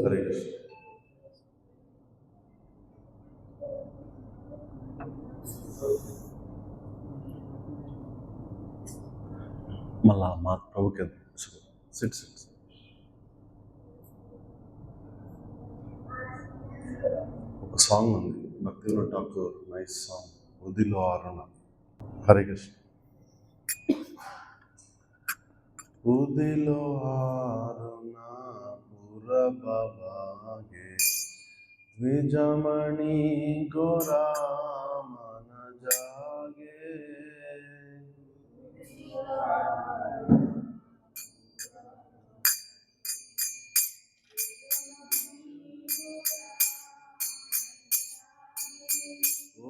హరే కృష్ణ. మళ్ళా మా ప్రభుకి సిట్ సిట్. ఒక సాంగ్ ఉంది, భక్తివినోద్ ఠాకూర్, నైస్ సాంగ్, ఉదిలో ఆరుణ. హరే కృష్ణ. ఉదిలో ఆరుణ పురభాగే ద్విజమణి గోరామన జాగే.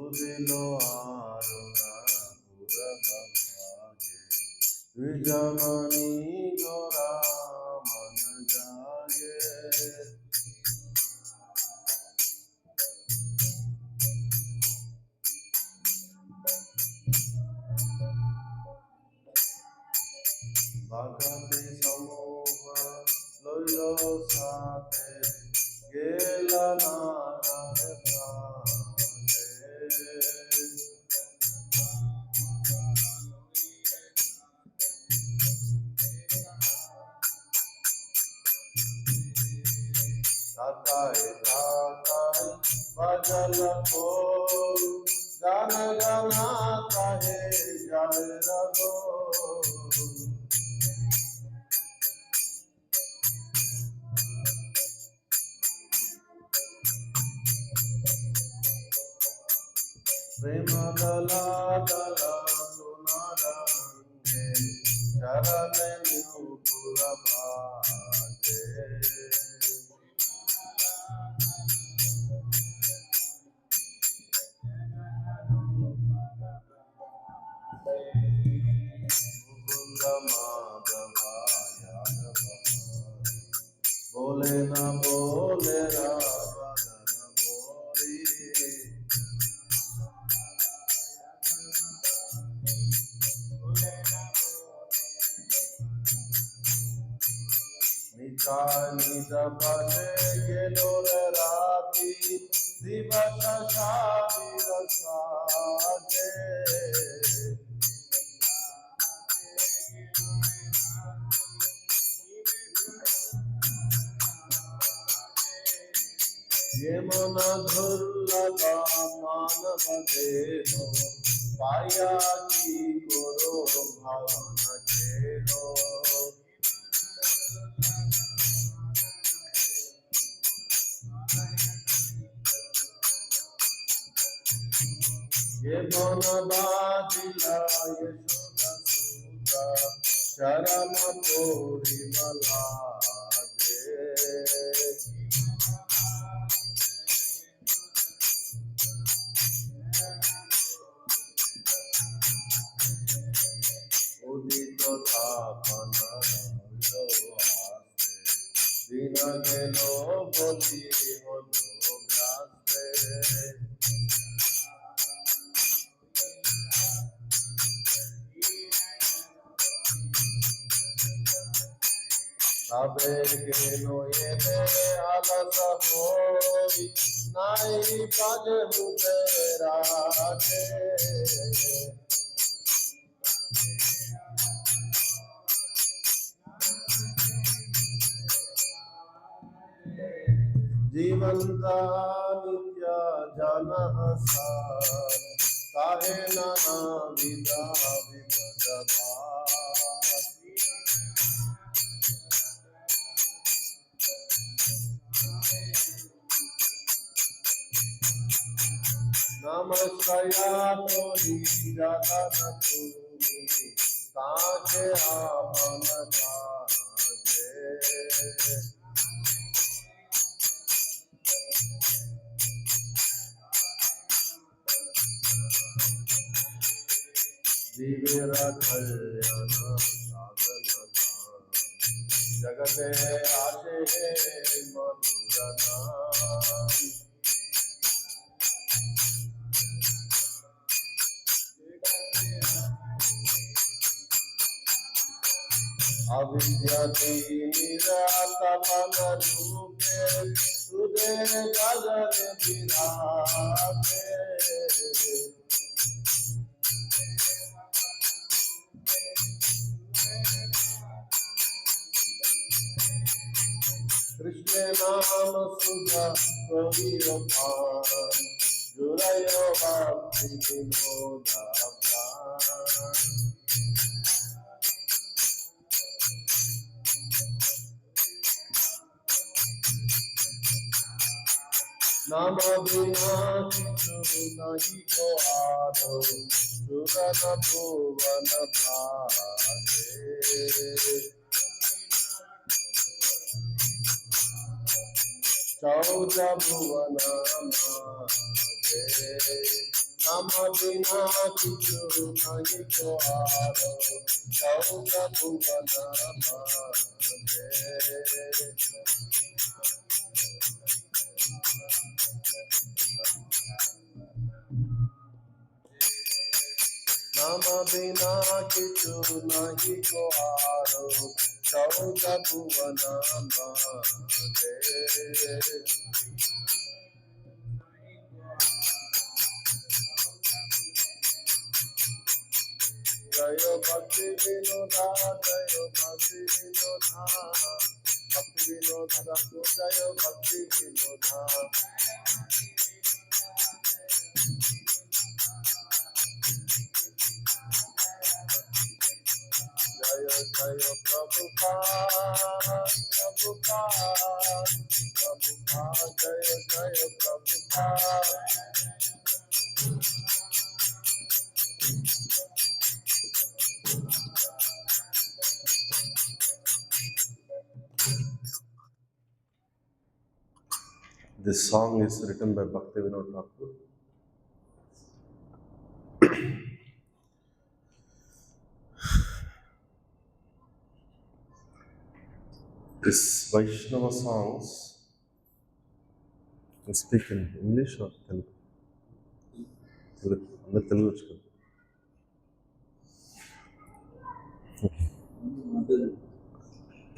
ఉదిలో ఆరుణ పురభాగే ద్విజమణి గోరామన జాగే. भगति समूह लोयो साथे गेला नागर भागे. ताताय ताताय भजन को गान गाता है जय रघो. प्रेम दला दला सुनारंगे चरण न्यूपुर भागे. मुकुंद माधव यादव बोले न बोले रावण बोरी. निज बसे गेलो राती दिवस शातिर साजे. ये मन दुर्लभ मानव देह पाया की गुरु भवन घेरो. ये मन बाजिला यशोदा सूता चरम पूरी बलागे. उदित थापन लो आस्ते दिन गेलो बोली होलो गास्ते. तबे गेलो ये आलस होई नाई पद मुझे राजे. जीवंता नित्य जन सार काहे नाना विदा विपदवा. नमस्कया तोरी जाता न तूनी काके आपन काजे. जीवेर कल्याण साधन जगते आशे मधुर नाम. अविद्यति निरातपन रूपे तुझे गगन बिराजे कृष्ण नाम सुधा कवियो पान जुरयो भक्ति विनोदा प्राण नाम बिना किछु नहीं को आरो सुरन भुवन भागे चौदह भुवन मागे नाम बिना किछु नहीं को आरो चौदह भुवन मागे नाम बिना किछु नहीं को आरो चौदह भुवन मागे जय भक्ति विनोदा जय भक्ति विनोदा भक्ति विनोदा जय भक्ति विनोदा जय जय प्रभुपाद प्रभुपाद प्रभुपाद जय जय Prabhupada This song is written by Bhaktivinoda Thakur. This Vaishnava songs, I speak in English or Telugu? Telugu. Telugu.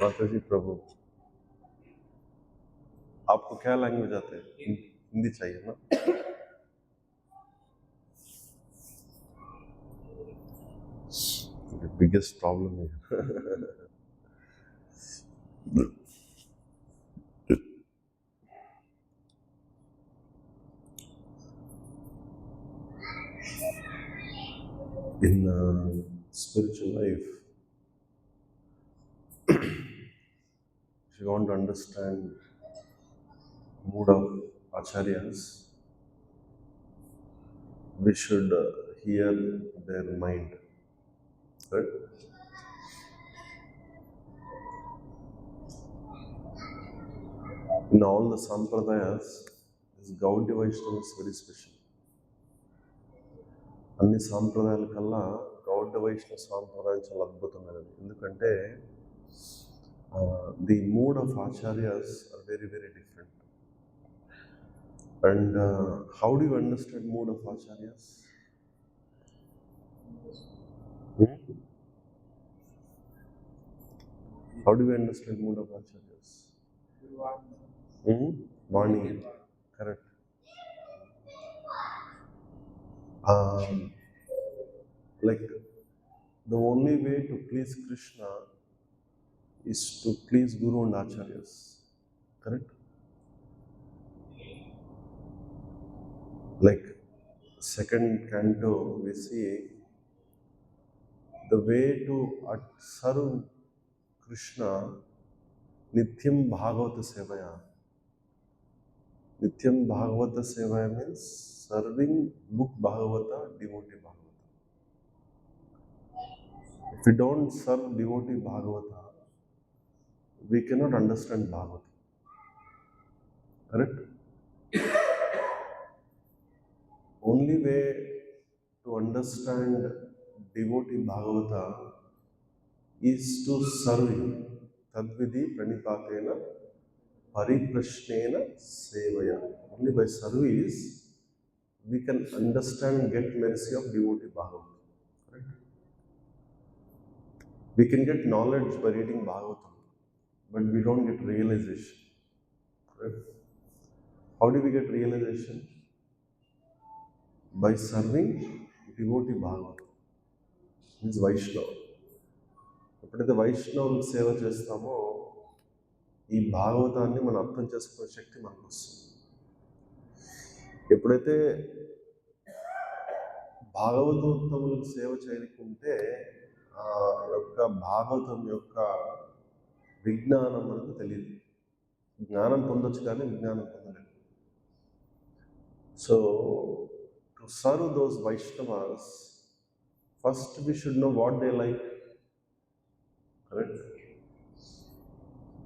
माता जी प्रभु, आपको क्या लैंग्वेज आते हैं? हिंदी चाहिए ना? The biggest problem here. In spiritual life, if you want to understand mood of acharyas, we should hear their mind, right? In all the sampradayas, this Gaudiya Vaishnava is very special. అన్ని సాంప్రదాయాల కల్లా గౌడ వైష్ణవ సాంప్రదాయం చాలా అద్భుతమైనది. ఎందుకంటే the mood of acharyas are very very different. And how do you understand mood of acharyas? How do you understand mood of acharyas? Vani, correct. Like the only way to please Krishna is to please Guru and Acharyas, correct? Like second canto we see the way to serve Krishna Nityam Bhagavata Sevaya. Nityam Bhagavata Sevaya means serving book Bhagavata, devotee Bhagavata. If we don't serve devotee Bhagavata, we cannot understand Bhagavata. Correct? Only way to understand devotee Bhagavata is to serve him. Tadvidi pranipatena pariprashnena sevaya. Only by service we can understand and get mercy of devotee Bhagavata. Correct? We can get knowledge by reading Bhagavatam, but we don't get realization. Right? How do we get realization? By serving devotee Bhagavad, means Vaishnava. ఎప్పుడైతే వైష్ణవులకు సేవ చేస్తామో ఈ భాగవతాన్ని మనం అర్థం చేసుకునే శక్తి మనకు వస్తుంది. ఎప్పుడైతే భాగవతోత్తములకు సేవ చేయకుంటే ఆ యొక్క భాగవతం యొక్క విజ్ఞానం మనకు తెలియదు. జ్ఞానం పొందొచ్చు కానీ విజ్ఞానం పొందలేదు. So to serve those Vaishnavas, first we should know what they like. Correct?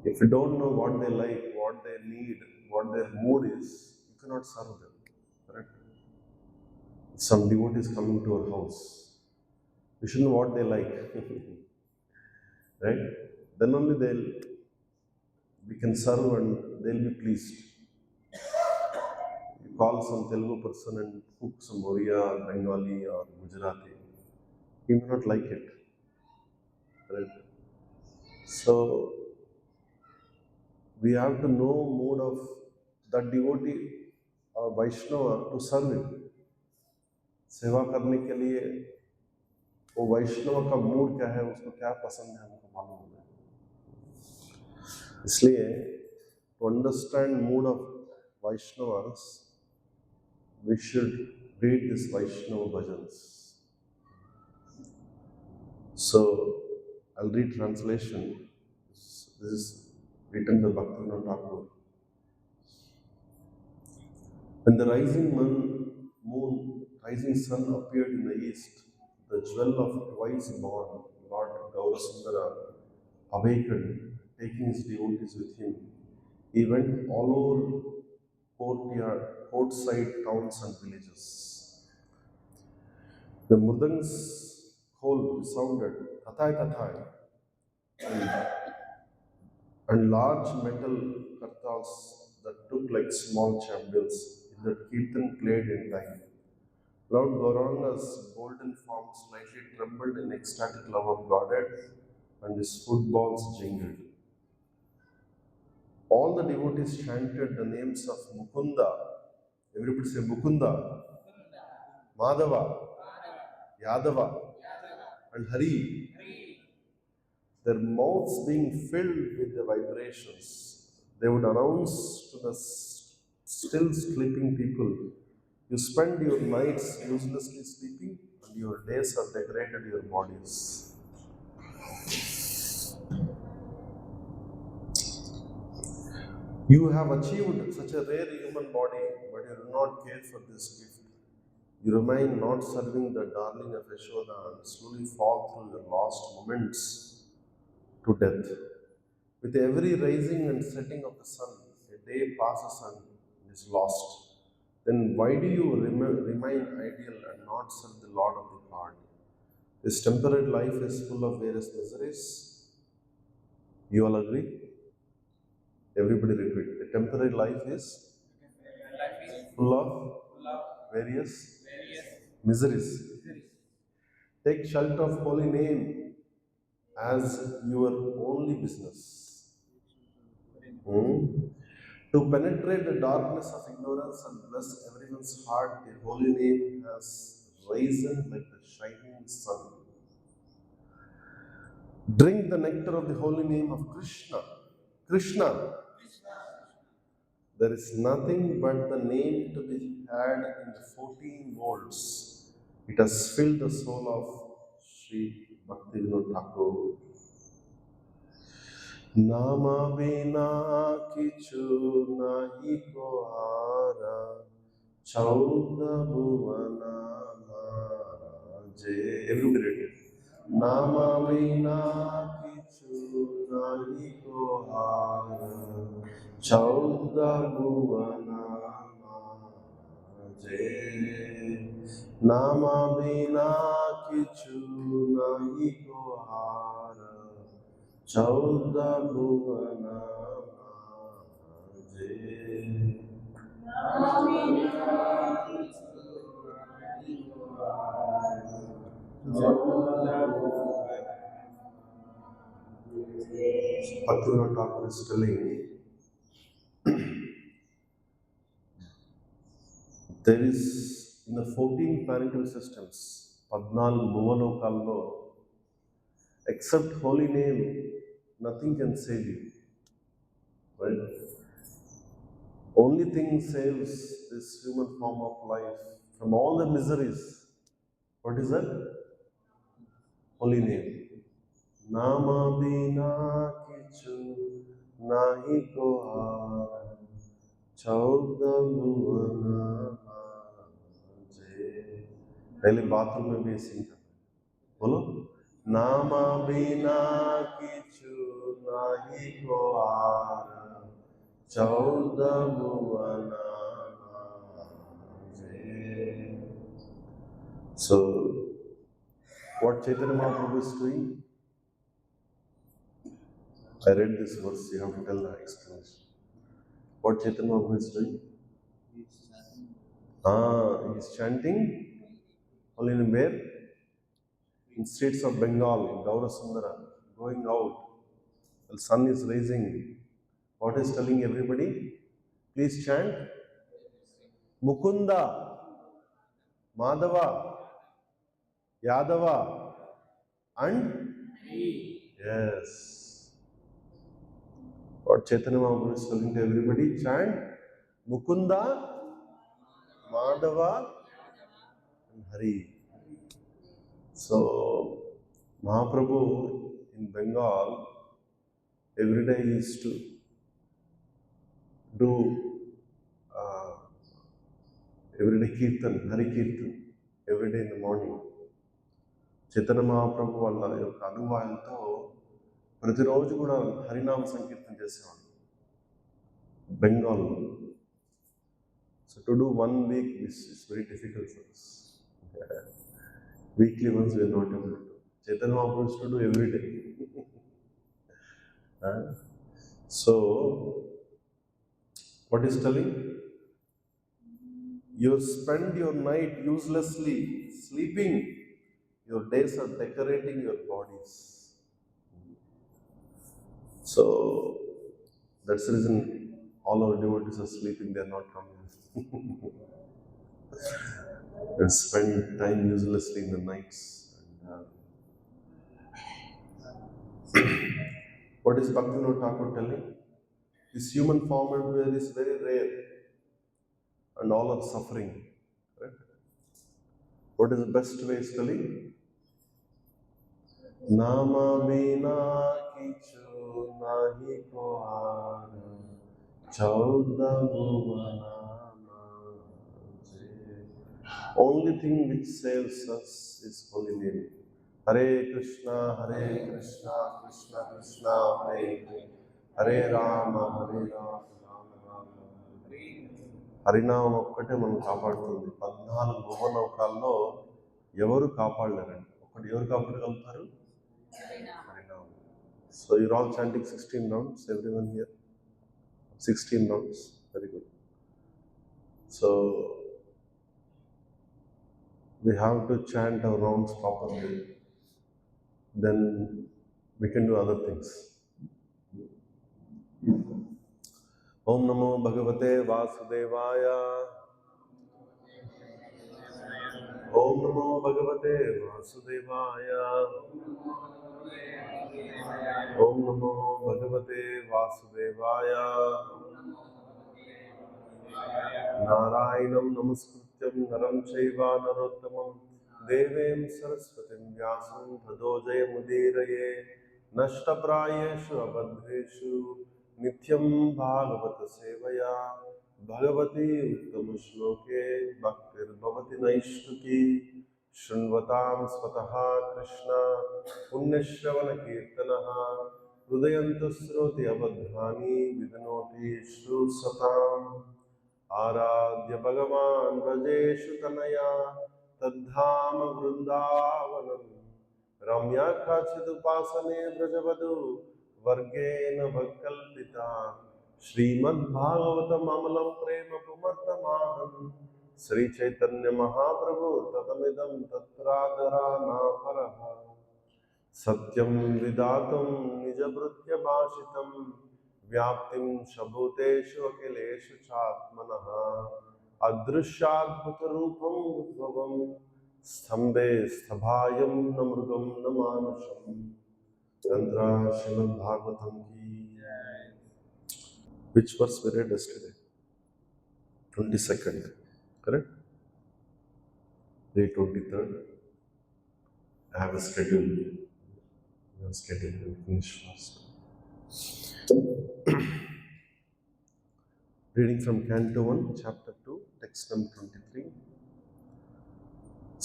If you don't know what they like, what they need, what their mood is, you cannot serve them. Correct? Some devotees coming to our house, we should know what they like. Right? Then only we can serve and they'll be pleased. You call some Telugu person and cook some Oriya, Bengali or Gujarati, he may not like it. Right? So we have to know mood of that devotee or Vaishnava to serve him. सेवा करने के लिए वो वैष्णव का mood क्या है, उसको क्या पसंद है, हमको मालूम होना है. इसलिए to understand mood of Vaishnavas, we should read this Vaishnava bhajans. So I'll read translation. This is written by Bhaktivinoda Thakur. When the rising sun appeared in the east, the jewel of twice born Lord Gaurasundara awakened, taking his devotees with him. He went all over courtside towns and villages. The mridang's call resounded, Tathai Tathai, and large metal kartals that took like small chamdals in that Kirtan played in time. Lord Gauranga's golden form slightly trembled in ecstatic love of Godhead, and his footballs jingled. All the devotees chanted the names of Mukunda. Everybody say Mukunda, Madhava, Yadava, and Hari. Their mouths being filled with the vibrations, they would announce to the still sleeping people, you spend your nights uselessly sleeping and your days have decorated your bodies. You have achieved such a rare human body, but you do not care for this gift. You remain not serving the darling of Yashoda and slowly fall through your lost moments to death. With every rising and setting of the sun, a day passes and is lost. Then why do you remain ideal and not serve the Lord of the heart? This temporary life is full of various miseries. You all agree? Everybody repeat. The temporary life is full of various miseries. Take shelter of holy name as your only business. To penetrate the darkness of ignorance and bless everyone's heart, the holy name has risen like the shining sun. Drink the nectar of the holy name of Krishna. Krishna. There is nothing but the name to be had in the 14 worlds. It has filled the soul of Sri Bhaktivinoda Thakur. Nama bina kichu nahi ko hara, chauda bhuvana maje. Everybody read it. Nama bina kichu nahi ko hara, chauda bhuvana maje. Nama bina kichu nahi ko hara, चौदा भुवना माजे. Bhaktivinoda Thakur is telling There is in the 14 parental systems, 14 భువలోకాల్లో, except holy name, nothing can save you. Right? Only thing saves this human form of life from all the miseries. What is that? Holy name. Nama bina kichu nahi ko aar, chauda bhuvana maje. Daily bathroom में भी sing करते हैं. बोलो. Nama bina kichu nahi ko aar, chauda bhuvana maje. So, what Chaitanya Mahaprabhu is doing? I read this verse, you have to tell the explanation. What Chaitanya Mahaprabhu is doing? He is chanting only in where? In streets of Bengal, Gaura Sundara, going out. The sun is rising. What is telling everybody? Please chant Mukunda, Madhava, Yadava, and yes. What Chaitanya Mahaprabhu is telling to everybody, chant Mukunda, Madhava, and Hari. So, Mahaprabhu in Bengal every day used to do everyday Kirtan, Hari Kirtan, every day in the morning. Chaitanya Mahaprabhu వాళ్ళ యొక్క అనువాయంతో ప్రతిరోజు కూడా హరినామ సంకీర్తన చేసేవాడు బెంగాల్లో. So to do 1 week is very difficult for us. Weekly once we are not able to do. Chaitanya Mahaprabhu used to do every day. So, what is telling? You spend your night uselessly sleeping. Your days are decorating your bodies. So, that's the reason all our devotees are sleeping, they are not coming. They spend time uselessly in the nights. And, what is Bhaktivinoda Thakur telling? This human form is very rare and all are suffering. Right? What is the best way is telling? Nama bina kichu nahi ko aar, chauda bhuvana maje. Only thing which saves us is holy name. Hare Krishna, Krishna Krishna, Hare Hare, Hare Rama, Rama Hare. హరినామం ఒక్కటే మనం కాపాడుతుంది. 14 భువనౌకాల్లో ఎవరు కాపాడలేరండి. ఒకటి ఎవరు కాపాడగలుగుతారు? హరినామం. So you're all chanting 16 rounds, everyone here? 16 rounds, very good. So we have to chant our rounds properly. Then we can do other things. Om Namo Bhagavate Vasudevaya. Om Namo Bhagavate Vasudevaya. Om Namo Bhagavate Vasudevaya. Narayanam Namaskrityam Naram Chaiva Narottamam Devem Saraswatim Vyasam Tado Jayamudiraye Nashtaprayeshu Abadreshu Nityam Bhagavata Sevaya Bhagavati Uttama Shloke Bhaktir Bhavati Naishtuki Shunvatam Svataha Krishna Punyashravana Kirtanaha Hrudayantasroti Abadhani Vidnoti Shru Satam Aradhya Bhagavan Rajeshu Tanaya Tadhama Vrindavanam Ramya Kachidupasane Brajavadu Vargena Bhakalpita Srimad Bhagavatam Amalam Prema Pumartamaham Sri Chaitanya Mahaprabhu Tatamidam Tatradhara Naparaha Satyam Vidatum Nijabhrutya Bhashitam Vyaptim Shabhuteshu Akileshu Chatmanaha अदृश्याद्भुतरूपं विभवं स्तंभे स्थभायं न मृगं न मानुषम् चंद्रा श्रीमद्भागवतम की which verse we read yesterday 22nd correct day 23rd I have a schedule will finish fast reading from Canto 1 chapter 2 text number 23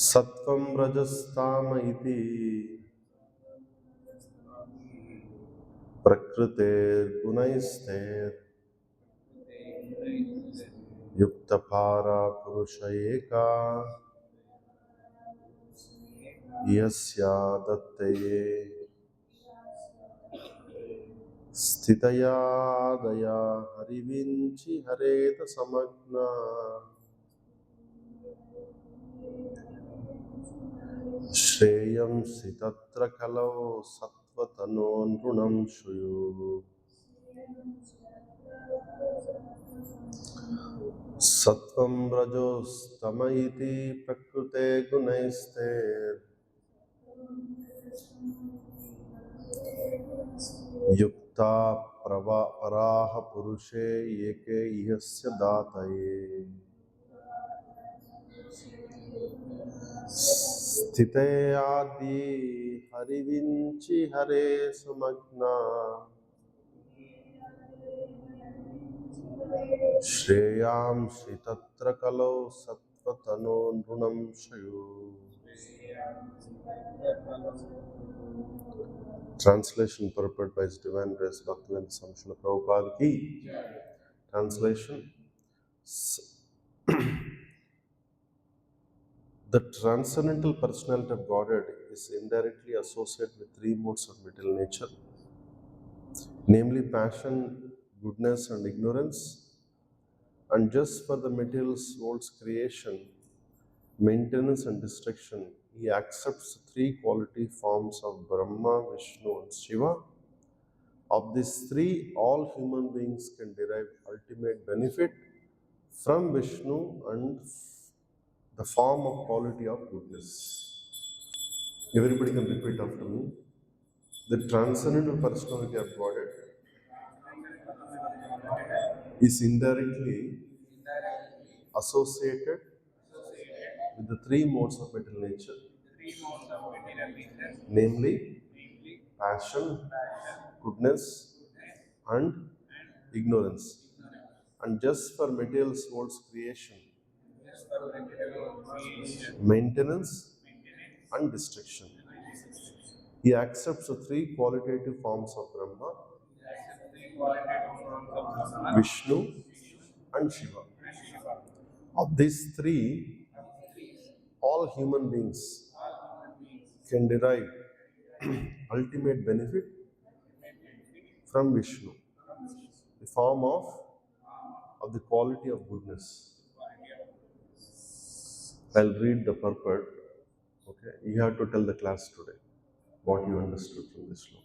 Sattvam rajastama iti प्रकृतेर गुणैस्तेर युक्तपारा पुरुष एका यस्या दत्तये स्थितया दया हरिविंचि हरेत समग्ना श्रेयंसि तत्र कलौ सत्त्वतनो नृणं श्रूयुः सत्वं रजोस्तम इति प्रकृते गुणैस्ते युक्ता पराः पुरुषे एके इहस्य दातये स्थिते आदि हरिविंचि हरे समग्ना श्रेयांसि तत्र कलौ सत्त्वतनो नृणं श्रूयुः Translation purport by His Divine Grace Bhaktivedanta Swami Srila Prabhupada ki. Translation The transcendental personality of Godhead is indirectly associated with three modes of material nature, namely passion, goodness, and ignorance. And just for the material world's creation, maintenance, and destruction, He accepts three quality forms of Brahma, Vishnu, and Shiva. Of these three, all human beings can derive ultimate benefit from Vishnu and the form of quality of goodness. Everybody can repeat after me. The transcendental personality of Godhead is indirectly associated with the three modes of material nature, namely passion, goodness, and ignorance. And just for material world's creation, maintenance, and destruction. He accepts the three qualitative forms of Brahma, Vishnu, and Shiva. Of these three, all human beings can derive ultimate benefit from Vishnu, the form of the quality of goodness. I'll read the purport. Okay, you have to tell the class today what you understood from this sloka.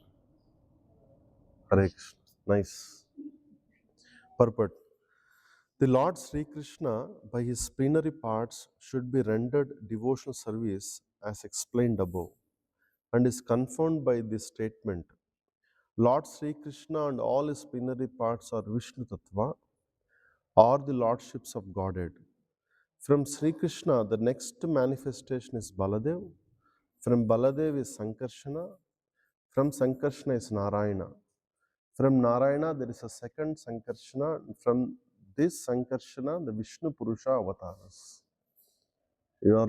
Hare Krishna. Nice. Purport. The Lord Sri Krishna, by his plenary parts, should be rendered devotional service as explained above, and is confirmed by this statement. Lord Sri Krishna and all his plenary parts are Vishnu Tattva, or the lordships of Godhead. From Sri Krishna, the next manifestation is Baladev. From Baladev is Sankarshana. From Sankarshana is Narayana. From Narayana, there is a second Sankarshana. From this Sankarshana, the Vishnu Purusha avatars. You are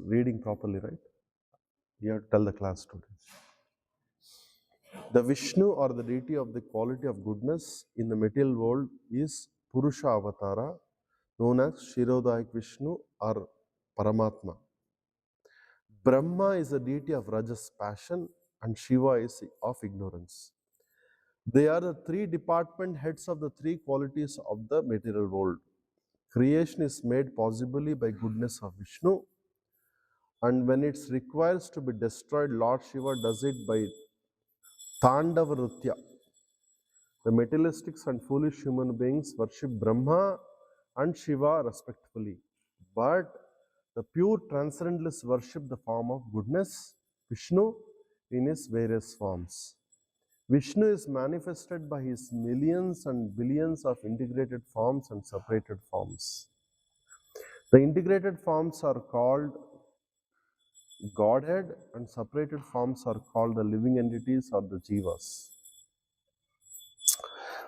reading properly, right? You have to tell the class today. The Vishnu, or the deity of the quality of goodness in the material world, is Purusha avatara, known as Shirodayak Vishnu or Paramatma. Brahma is the deity of Rajas passion, and Shiva is of ignorance. They are the three department heads of the three qualities of the material world. Creation is made possibly by goodness of Vishnu, and when it requires to be destroyed, Lord Shiva does it by Tandava Nritya. The materialistics and foolish human beings worship Brahma and Shiva respectively. But the pure transcendentalists worship the form of goodness, Vishnu, in his various forms. Vishnu is manifested by his millions and billions of integrated forms and separated forms. The integrated forms are called Godhead, and separated forms are called the living entities or the Jivas.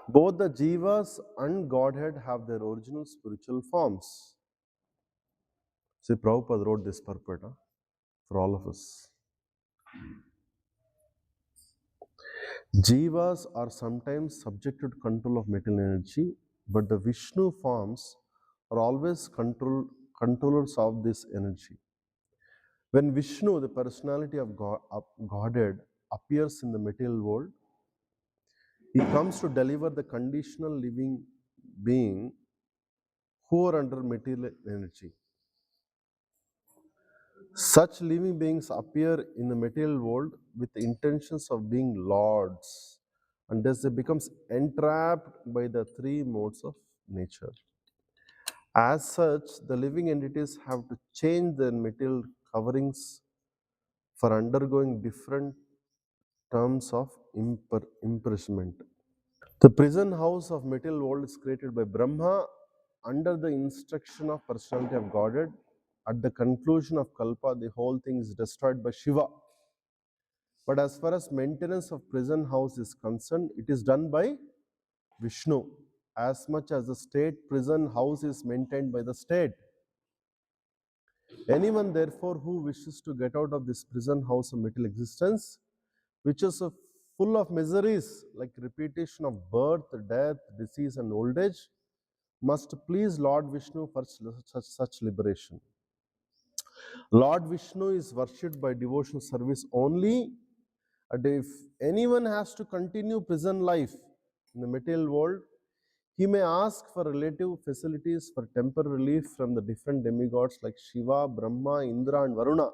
Both the Jivas and Godhead have their original spiritual forms. See, Prabhupada wrote this purport for all of us. Jivas are sometimes subjected to control of material energy, but the Vishnu forms are always controllers of this energy. When Vishnu, the personality of Godhead, appears in the material world, he comes to deliver the conditional living being who are under material energy. Such living beings appear in the material world with the intentions of being lords, and thus they become entrapped by the three modes of nature. As such, the living entities have to change their material coverings for undergoing different terms of imprisonment. The prison house of material world is created by Brahma under the instruction of personality of Godhead. At the conclusion of Kalpa, the whole thing is destroyed by Shiva. But as far as maintenance of prison house is concerned, it is done by Vishnu. As much as the state prison house is maintained by the state. Anyone, therefore, who wishes to get out of this prison house of material existence, which is full of miseries like repetition of birth, death, disease, and old age, must please Lord Vishnu for such liberation. Lord Vishnu is worshipped by devotional service only, and if anyone has to continue prison life in the material world, he may ask for relative facilities for temporary relief from the different demigods like Shiva, Brahma, Indra, and Varuna.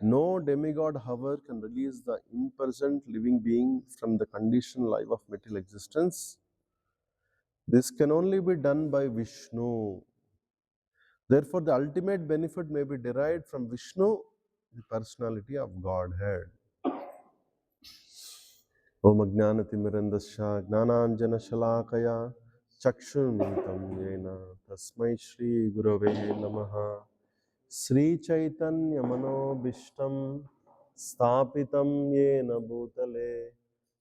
No demigod, however, can release the imprisoned living being from the conditioned life of material existence. This can only be done by Vishnu. Therefore, the ultimate benefit may be derived from Vishnu, the personality of Godhead. Om Ajnanatimirandasya Gnananjana Shalakaya Chakshunmitam Yena Tasmai Shri Gurave Namaha Sri Chaitanya Manobishtam Stapitam Yena Bhutale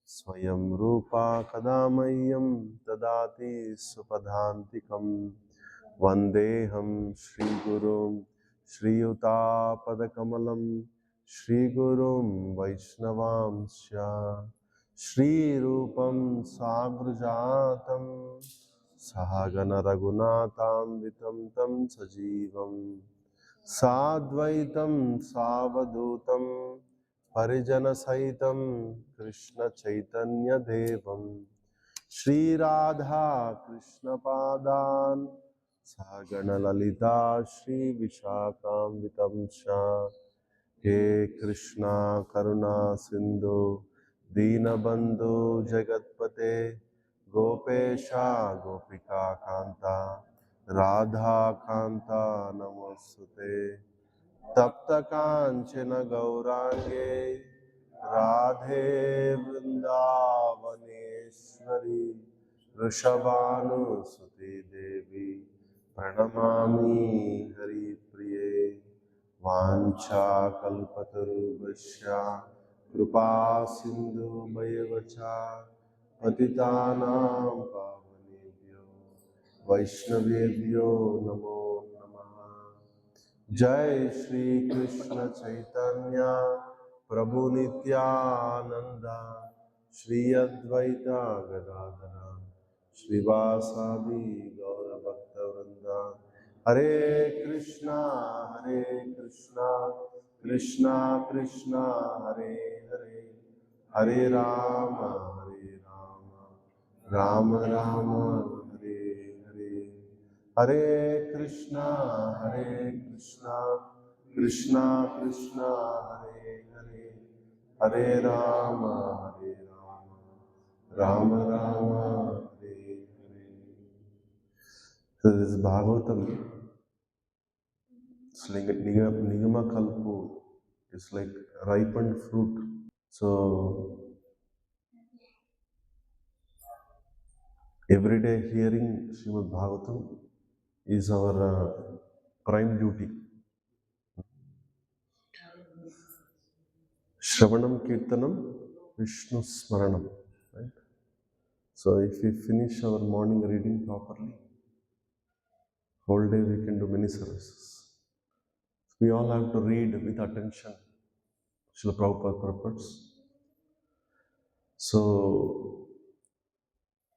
Swayam Rupa Kadamayyam Tadati Supadhantikam Vandeham Shri Gurum Shri Yuta Padakamalam Shri Gurum Vaishnavamsya Shri Rupam Sagrajatam Sahagana Raghunatam Vitam Tam Sajivam Sadvaitam Savadutam Parijana Saitam Krishna Chaitanya Devam Shri Radha Krishna Padan Sahagana Lalita Shri Vishakam Vitamsha He Krishna Karuna Sindhu Dinabandhu Jagatpate Gopesha Gopika Kanta Radha Kanta Namosute Tapta Kanchana Gaurange Radhe Vrindavaneshwari Rishabhanu Suti Devi Pranamami Hari Priye Vancha Kalpatarubhasya Kripa Sindhu Bhayavacha Patitanam Pavanebhyo Vaishnavebhyo Namo Namaha Jai Shri Krishna Chaitanya Prabhu Nityananda Shri Advaita Gadadhara Shri Vasadi Gaura Bhakta Vrinda Hare Krishna Krishna Krishna Hare Hare Hare Rama Rama Rama Hare Hare Hare Krishna Krishna Krishna Hare Hare Hare Rama Rama Rama Hare Hare So this Bhagavatam, it's like Nigama Kalpu, it's like ripened fruit. So everyday hearing Srimad Bhagavatam is our prime duty. Shravanam Kirtanam Vishnu Smaranam. Right? So if we finish our morning reading properly, whole day we can do many services. We all have to read with attention Srila Prabhupada purpose. So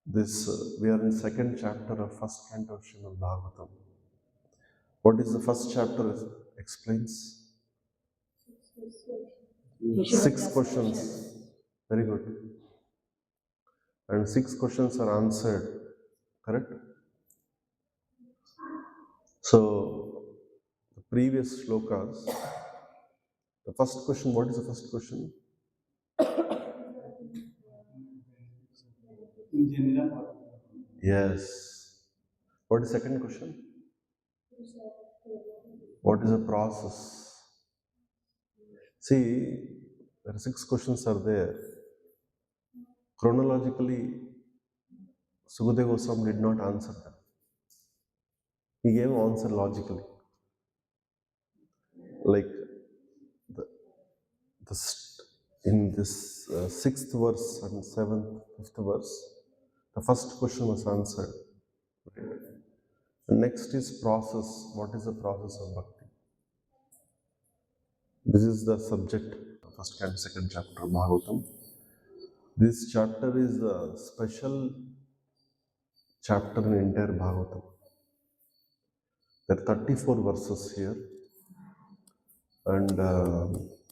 this we are in second chapter of first canto of Srimad Bhagavatam. What is the first chapter explains? 6 questions. Very good. And 6 questions are answered. Correct? So the previous shlokas, the first question, what is the first question? Yes. What is the second question? What is the process? See, there are 6 questions are there. Chronologically, Sukadeva Goswami did not answer them. He gave an answer logically. Like in this 6th verse and 7th, 5th verse, the first question was answered. Right? The next is process. What is the process of bhakti? This is the subject of first and second chapter of Bhagavatam. This chapter is the special chapter in entire Bhagavatam. There are 34 verses here, and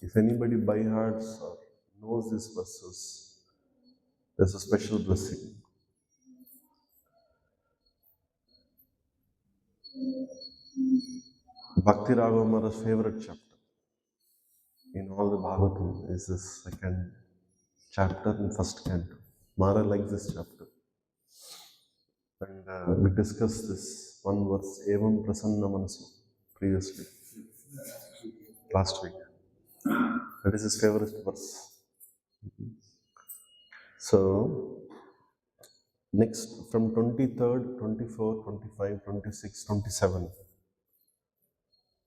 if anybody by hearts or knows these verses, there's a special blessing. Bhakti Raghav Maharaj's favorite chapter in all the Bhagavatam is this second chapter in first canto. Maharaj likes this chapter. And we discussed this one verse, Evam Prasanna Manasu, previously, last week. That is his favorite verse. So, next from 23rd, 24, 25, 26, 27,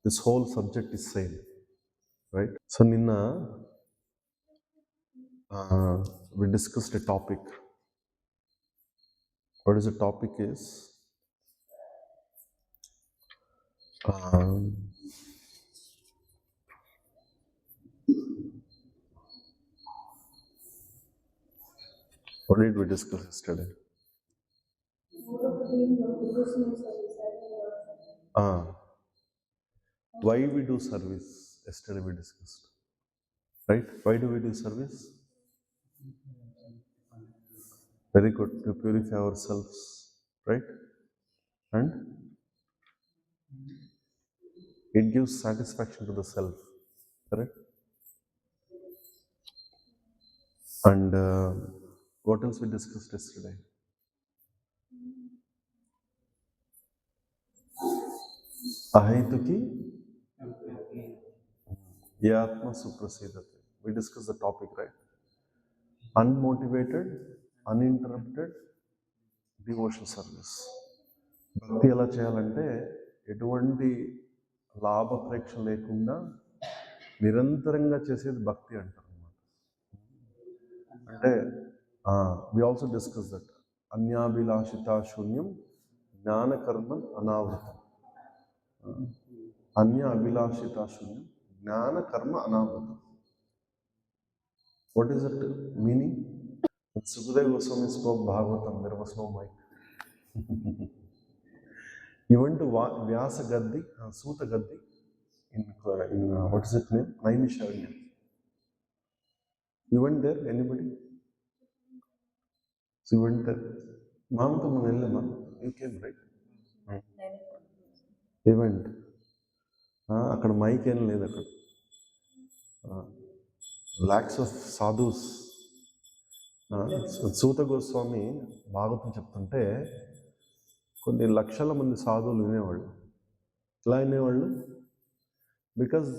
this whole subject is same, right? So, Ninna, we discussed a topic. What is the topic is? What did we discuss yesterday? Why we do service? Yesterday we discussed. Right? Why do we do service? Very good. To purify ourselves. Right? And it gives satisfaction to the self. Correct? And what else we discussed yesterday? Ahaituki Yatma Suprasidate. We discussed the topic, right? Unmotivated, uninterrupted devotional service. భక్తి ఎలా చేయాలంటే ఎటువంటి లాభప్రేక్ష లేకుండా నిరంతరంగా చేసేది భక్తి అంటారు అన్నమాట. అంటే వి ఆల్సో డిస్కస్ దట్ అన్యాభిలాషిత శూన్యం జ్ఞానకర్మ అనావృతం. అన్య అభిలాషిత శూన్యం జ్ఞానకర్మ అనావృతం. What is it meaning? Sukadeva Goswami spoke Bhagavatam, there was no mic. He went to Vyasa Gaddi, Suta Gaddi, in what is it name? Naimisharanya. You went there, anybody? So you went there. Mamata Manellama, you came, right? You went. అక్కడ mic ఏం లేదు అక్కడ. Lakhs of sadhus. Suta Goswami Bhagavatam చెప్తుంటే కొన్ని లక్షల మంది సాధువులు వినేవాళ్ళు. ఎలా వినేవాళ్ళు? Because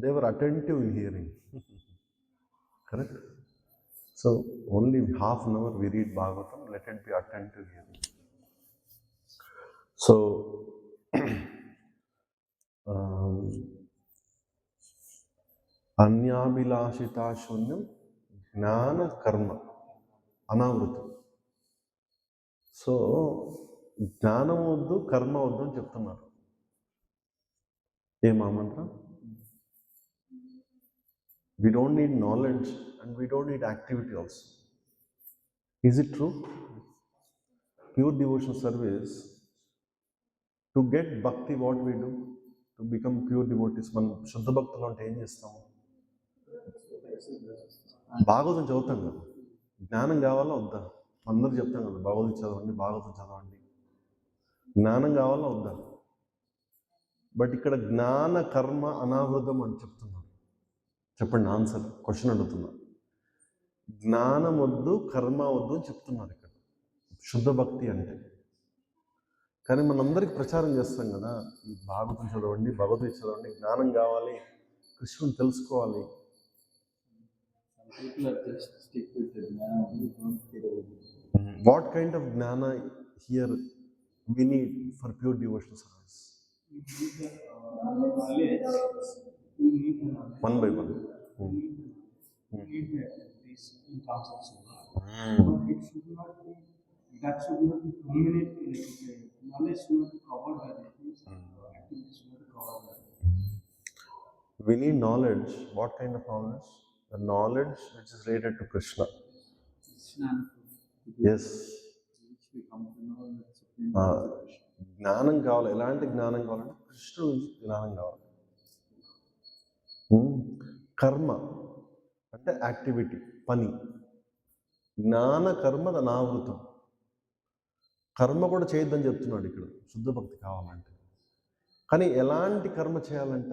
they were attentive in hearing. Correct. So only half an hour we read Bhagavatam, let it be attentive hearing. So అన్యాభిలాషితా శూన్యం జ్ఞాన కర్మ అనావృతం. సో జ్ఞానం వద్దు, కర్మ వద్దు అని చెప్తున్నారు. ఏమా మంత్రం? We don't need knowledge and we don't need activity also. Is it true? Pure devotional service, to get bhakti, what we do? To become pure devotees, మనం శుద్ధ భక్తులు అంటే ఏం చేస్తాము? భాగవతం చదువుతాం కదా. జ్ఞానం కావాలా వద్దా? అందరూ చెప్తాం కదా, భగవద్గీత చదవండి, భాగవతం చదవండి. జ్ఞానం కావాలా వద్దా? బట్ ఇక్కడ జ్ఞాన కర్మ అనావృతం అని చెప్తున్నారు. చెప్పండి ఆన్సర్. క్వశ్చన్ అడుగుతున్నా. జ్ఞానం వద్దు, కర్మ వద్దు అని చెప్తున్నారు ఇక్కడ శుద్ధ భక్తి అంటే. కానీ మనందరికి ప్రచారం చేస్తాం కదా, ఈ భాగవతం చదవండి, భగవద్గీత చదవండి, జ్ఞానం కావాలి, కృష్ణుని తెలుసుకోవాలి. వాట్ కైండ్ ఆఫ్ జ్ఞాన here we need for pure devotional service? One by one. That should not be dominant in education. Knowledge should not be covered by activities should not be covered by. We need knowledge. What kind of knowledge? The knowledge which is related to Krishna. Yes. జ్ఞానం కావాలి. ఎలాంటి జ్ఞానం కావాలంటే కృష్ణుడి నుంచి జ్ఞానం కావాలి. కర్మ అంటే యాక్టివిటీ, పని. జ్ఞాన కర్మ అనావృతం. కర్మ కూడా చేయొద్దని చెప్తున్నాడు ఇక్కడ శుద్ధ భక్తి కావాలంటే. కానీ ఎలాంటి కర్మ చేయాలంట?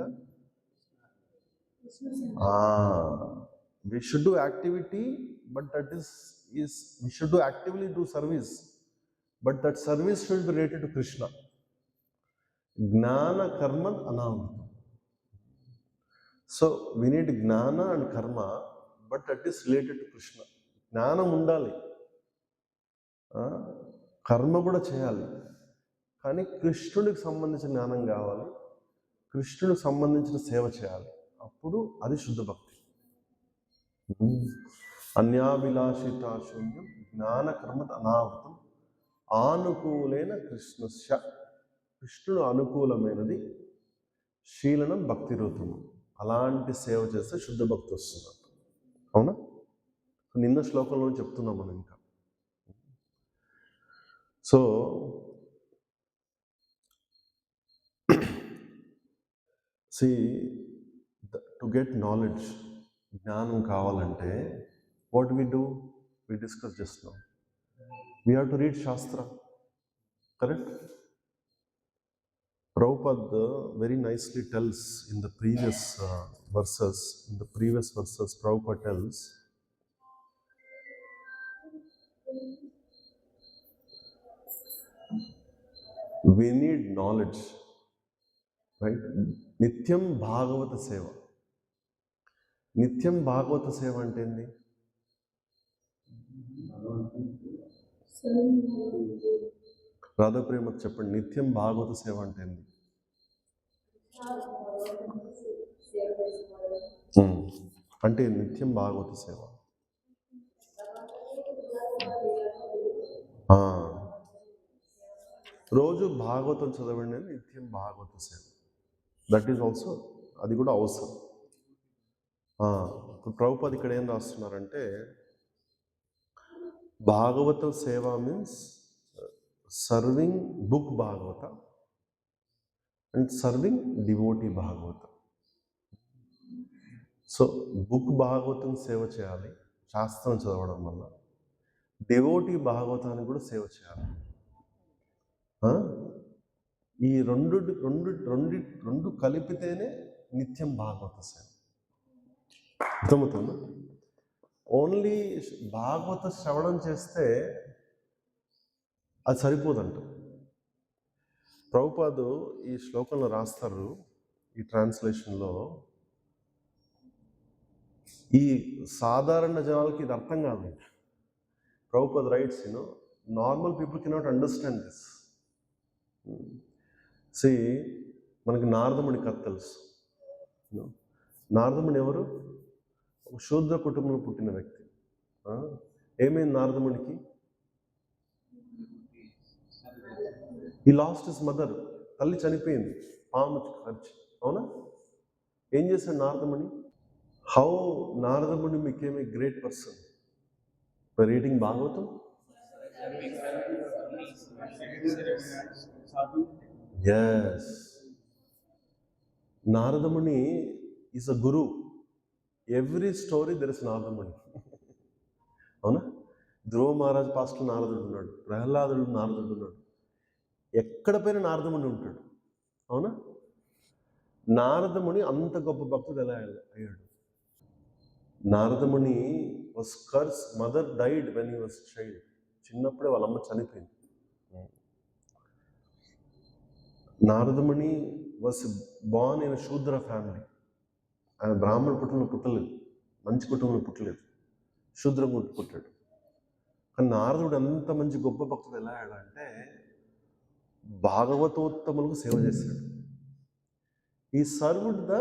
we should do activity, but that is we should do actively do service, but that service should be related to Krishna. Gnana karma anavrutam. So we need gnana and karma, but that is related to Krishna. జ్ఞానం ఉండాలి, కర్మ కూడా చేయాలి, కానీ కృష్ణుడికి సంబంధించిన జ్ఞానం కావాలి, కృష్ణుడికి సంబంధించిన సేవ చేయాలి. అప్పుడు అది శుద్ధ భక్తి. అన్యాభిలాషిత శూన్యం జ్ఞాన కర్మ అనావృతం ఆనుకూలైన కృష్ణస్య. కృష్ణుడు అనుకూలమైనది శీలనం భక్తి రూపము. అలాంటి సేవ చేస్తే శుద్ధ భక్తి వస్తుంది. అవునా? నిన్న శ్లోకంలో చెప్తున్నాం మనం ఇంకా. సో టు గెట్ నాలెడ్జ్, జ్ఞానం కావాలంటే what we do? We discuss just now. We have to read shastra. Correct? Prabhupada very nicely tells in the previous verses, Prabhupada tells, we need knowledge, right? నిత్యం భాగవత సేవ. నిత్యం భాగవత సేవ అంటే ఏంది? రాధాప్రేమ చెప్పండి, నిత్యం భాగవత సేవ అంటే ఏంది? అంటే నిత్యం భాగవత సేవ రోజు భాగవతం చదవండి అని నిత్యం భాగవత సేవ. దట్ ఈజ్ ఆల్సో, అది కూడా అవసరం. ప్రభుపాద ఇక్కడ ఏం రాస్తున్నారంటే, భాగవత సేవ means serving book Bhagavata and serving devotee Bhagavata. So book Bhagavatam సేవ చేయాలి శాస్త్రం చదవడం వల్ల, డివోటీ భాగవతాన్ని కూడా సేవ చేయాలి. ఈ రెండు కలిపితేనే నిత్యం భాగవత సేవ. అర్థమవుతుందా? ఓన్లీ భాగవత శ్రవణం చేస్తే అది సరిపోదంట. ప్రభుపాదు ఈ శ్లోకంలో రాస్తారు, ఈ ట్రాన్స్లేషన్లో, ఈ సాధారణ జనాలకి ఇది అర్థం కాదు. Prabhupad rights, normal people cannot understand this. మనకి నారదముని కథ తెలుసు. నారదముని ఎవరు? ఒక శూద్ర కుటుంబంలో పుట్టిన వ్యక్తి. ఏమైంది నారదమునికి? ఈ లాస్ట్ హిస్ మదర్. తల్లి చనిపోయింది, పాము ఖర్చు. అవునా? ఏం చేశాడు Naradamuni? How Naradamuni became a great person by reading Bhagavatam. Yes. Naradamuni is a Guru. Every story there is Naradamuni. అవునా? ధ్రువ మహారాజ్ పాస్ట్లో నారదుడు ఉన్నాడు, ప్రహ్లాదుడు నారదుడు ఉన్నాడు, ఎక్కడ పైన నారదముని ఉంటాడు. అవునా? నారదముని అంత గొప్ప భక్తుడు ఎలా అయ్యాడు? Naradamuni was curse, mother died when he was child. చిన్నప్పుడే వాళ్ళ అమ్మ చనిపోయింది. నారదముని వాస్ బార్న్ ఇన్ శూద్ర ఫ్యామిలీ. ఆయన బ్రాహ్మణ కుటుంబంలో పుట్టలేదు, మంచి కుటుంబంలో పుట్టలేదు, శూద్రం పుట్టాడు. కానీ నారదుడు ఎంత మంచి గొప్ప భక్తుడు ఎలా అయ్యాడంటే, భాగవతోత్తములకు సేవ చేశాడు. ఈ సర్వ్డ్ ద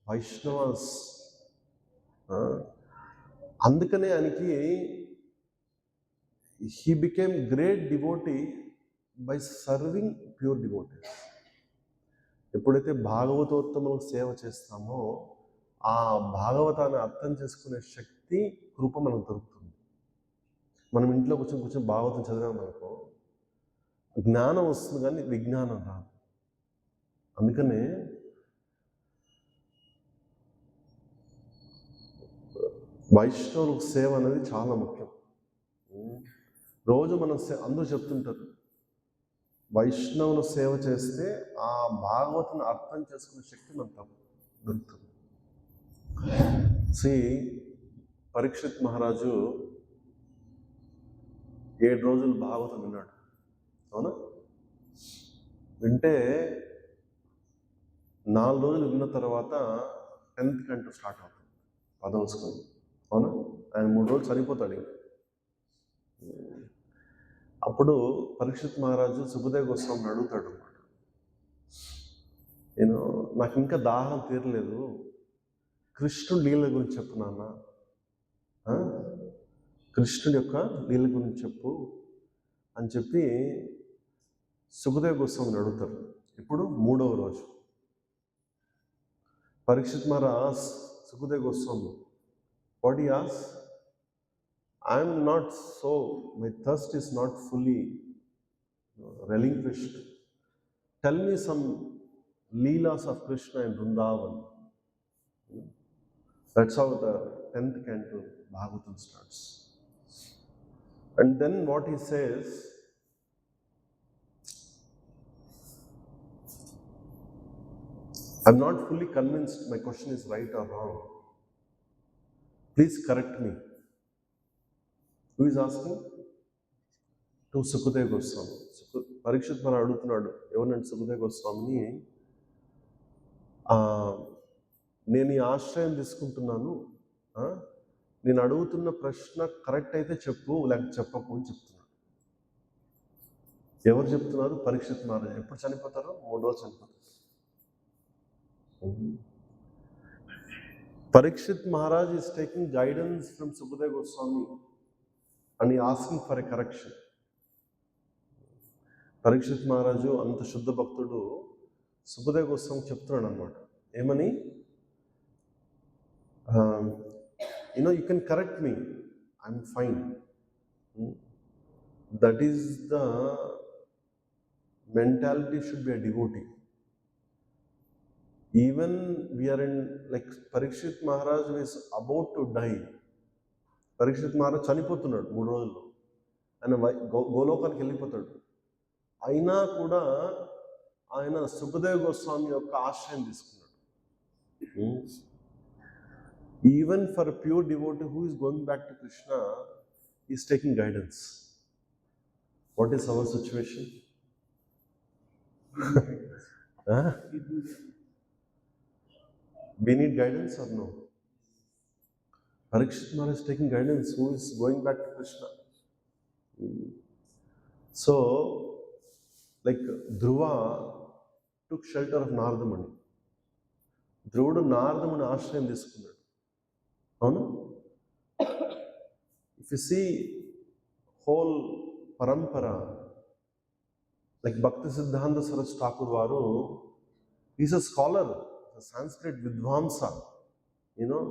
వైష్ణవాస్. అందుకనే ఆయనకి he became great devotee by serving pure devotees. ఎప్పుడైతే భాగవతోత్తములకు సేవ చేస్తామో ఆ భాగవతాన్ని అర్థం చేసుకునే శక్తి, కృప మనకు దొరుకుతుంది. మనం ఇంట్లో కూర్చొని భాగవతం చదివామనుకో, జ్ఞానం వస్తుంది కానీ విజ్ఞానం రాదు. అందుకనే వైష్ణవులకు సేవ అనేది చాలా ముఖ్యం. రోజు మనం అందరూ చెప్తుంటారు, వైష్ణవుల సేవ చేస్తే ఆ భాగవతుని అర్థం చేసుకునే శక్తి మనకు దొరుకుతుంది. పరీక్షిత్ మహారాజు 7 రోజులు భాగవతం విన్నాడు. అవునా? వింటే 4 రోజులు విన్న తర్వాత 10th కంటూ స్టార్ట్ అవుతుంది, 10వ స్కంధం. అవునా? ఆయన 3 రోజులు చనిపోతాడు. అప్పుడు పరీక్షిత్ మహారాజు సుఖదేవ్ గోస్వామిని అడుగుతాడు అన్నమాట, నాకు ఇంకా దాహం తీరలేదు, కృష్ణుడి లీల గురించి చెప్పు నాన్న, కృష్ణుడి యొక్క లీల గురించి చెప్పు అని చెప్పి సుఖదేవ్ గోస్వామిని అడుగుతారు. ఇప్పుడు 3వ రోజు Parikshit Maharaj Sukhdev Goswami, what he asked, I am not so, my thirst is not fully relinquished. Tell me some leelas of Krishna in Vrindavan. That's how the 10th canto Bhagavatam starts. And then what he says, I'm not fully convinced my question is right or wrong. Please correct me. Who is asking? To Sukadeva Goswami. Parikshit Maharaj అడుగుతున్నాడు, ఎవరినంటే సుఖదేవ్ గోస్వామిని, నేను ఈ ఆశ్రయం తీసుకుంటున్నాను, నేను అడుగుతున్న ప్రశ్న correct అయితే చెప్పు, లేకపోతే చెప్పకు అని చెప్తున్నాడు. ఎవరు చెప్తున్నారు? పరీక్షిత్ మహారాజ్. ఎప్పుడు చనిపోతారో? 3 రోజులు చనిపోతారు. Parikshit Maharaj is taking guidance from Sukhadev Goswami and he asking for a correction. Parikshit Maharaj అంత శుద్ధ భక్తుడు సుఖదేవ్ గోస్వామి చెప్తున్నాడు అనమాట, ఏమని, you can correct me, I'm fine. That is the mentality should be a devotee. Even we're in like Parikshit Maharaj is about to die. Parikshit Maharaj చనిపోతున్నాడు 3 రోజుల్లో, ఆయన గోలోకానికి వెళ్ళిపోతాడు. అయినా కూడా ఆయన సుఖదేవ్ గోస్వామి యొక్క ఆశ్రయం తీసుకున్నాడు. Even for pure devotee who is going back to Krishna, is taking guidance. What is our situation? Huh? We need guidance or no? Parikshit Maharaj is taking guidance. Who is going back to Krishna? So, like Dhruva took shelter of Nardamani. ధ్రువుడు నారదముని ఆశ్రయం తీసుకున్నాడు. అవును. If you see whole పరంపర, like Bhaktisiddhanta Saraswati Thakur వారు is a scholar, Sanskrit విద్వాంస, you know,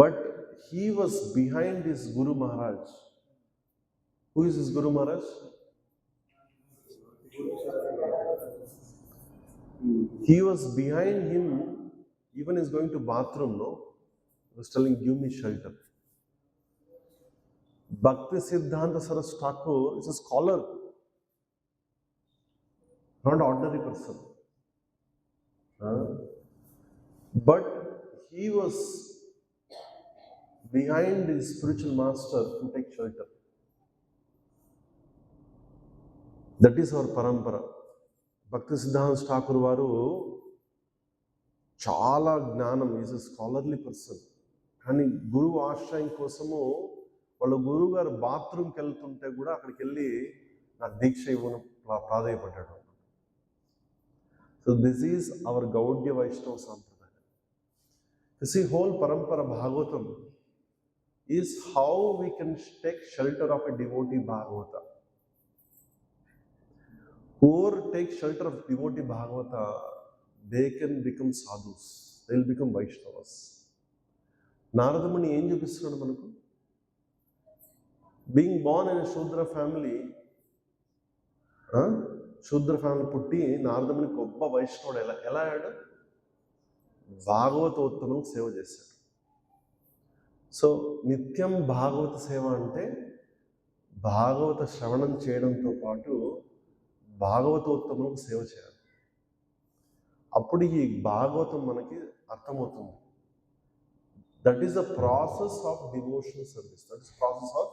but he was behind his Guru Maharaj. Who is his Guru Maharaj? He was behind him, even is going to bathroom, no? He was telling, give me shelter. Bhakti Siddhanta Saraswati Thakur is a scholar, not ordinary person. But he was behind his spiritual master to take shelter. That is our parampara. భక్తి సిద్ధాంత ఠాకూర్ వారు చాలా జ్ఞానం, is a scholarly person. కానీ గురువు ఆశ్రయం కోసము వాళ్ళ గురువు గారు బాత్రూమ్కి వెళ్తుంటే కూడా అక్కడికి వెళ్ళి నాకు దీక్ష ఇవ్వను ప్రాధాయపడ్డాడు. So this is our Gaudiya వైష్ణవ సాంప్రదాయం. దిస్ ఈ హోల్ పరంపర Bhagavatam is how we can take shelter of a devotee Bhagavata. Whoever takes shelter of devotee Bhagavata, they can become sadhus, they will become Vaishnavas. Naradamuni ఏం చూపిస్తున్నాడు మనకు? బీయింగ్ బోర్న్ ఇన్ శూద్ర family, శూద్ర family పుట్టి నారదముని గొప్ప వైష్ణవుడు ఎలా అయ్యాడు? భాగవతోత్తమం సేవ చేశాడు. సో నిత్యం భాగవత సేవ అంటే భాగవత శ్రవణం చేయడంతో పాటు భాగవతోత్తములకు సేవ చేయాలి. అప్పుడు ఈ భాగవతం మనకి అర్థమవుతుంది. That is the process of devotional service, that is process of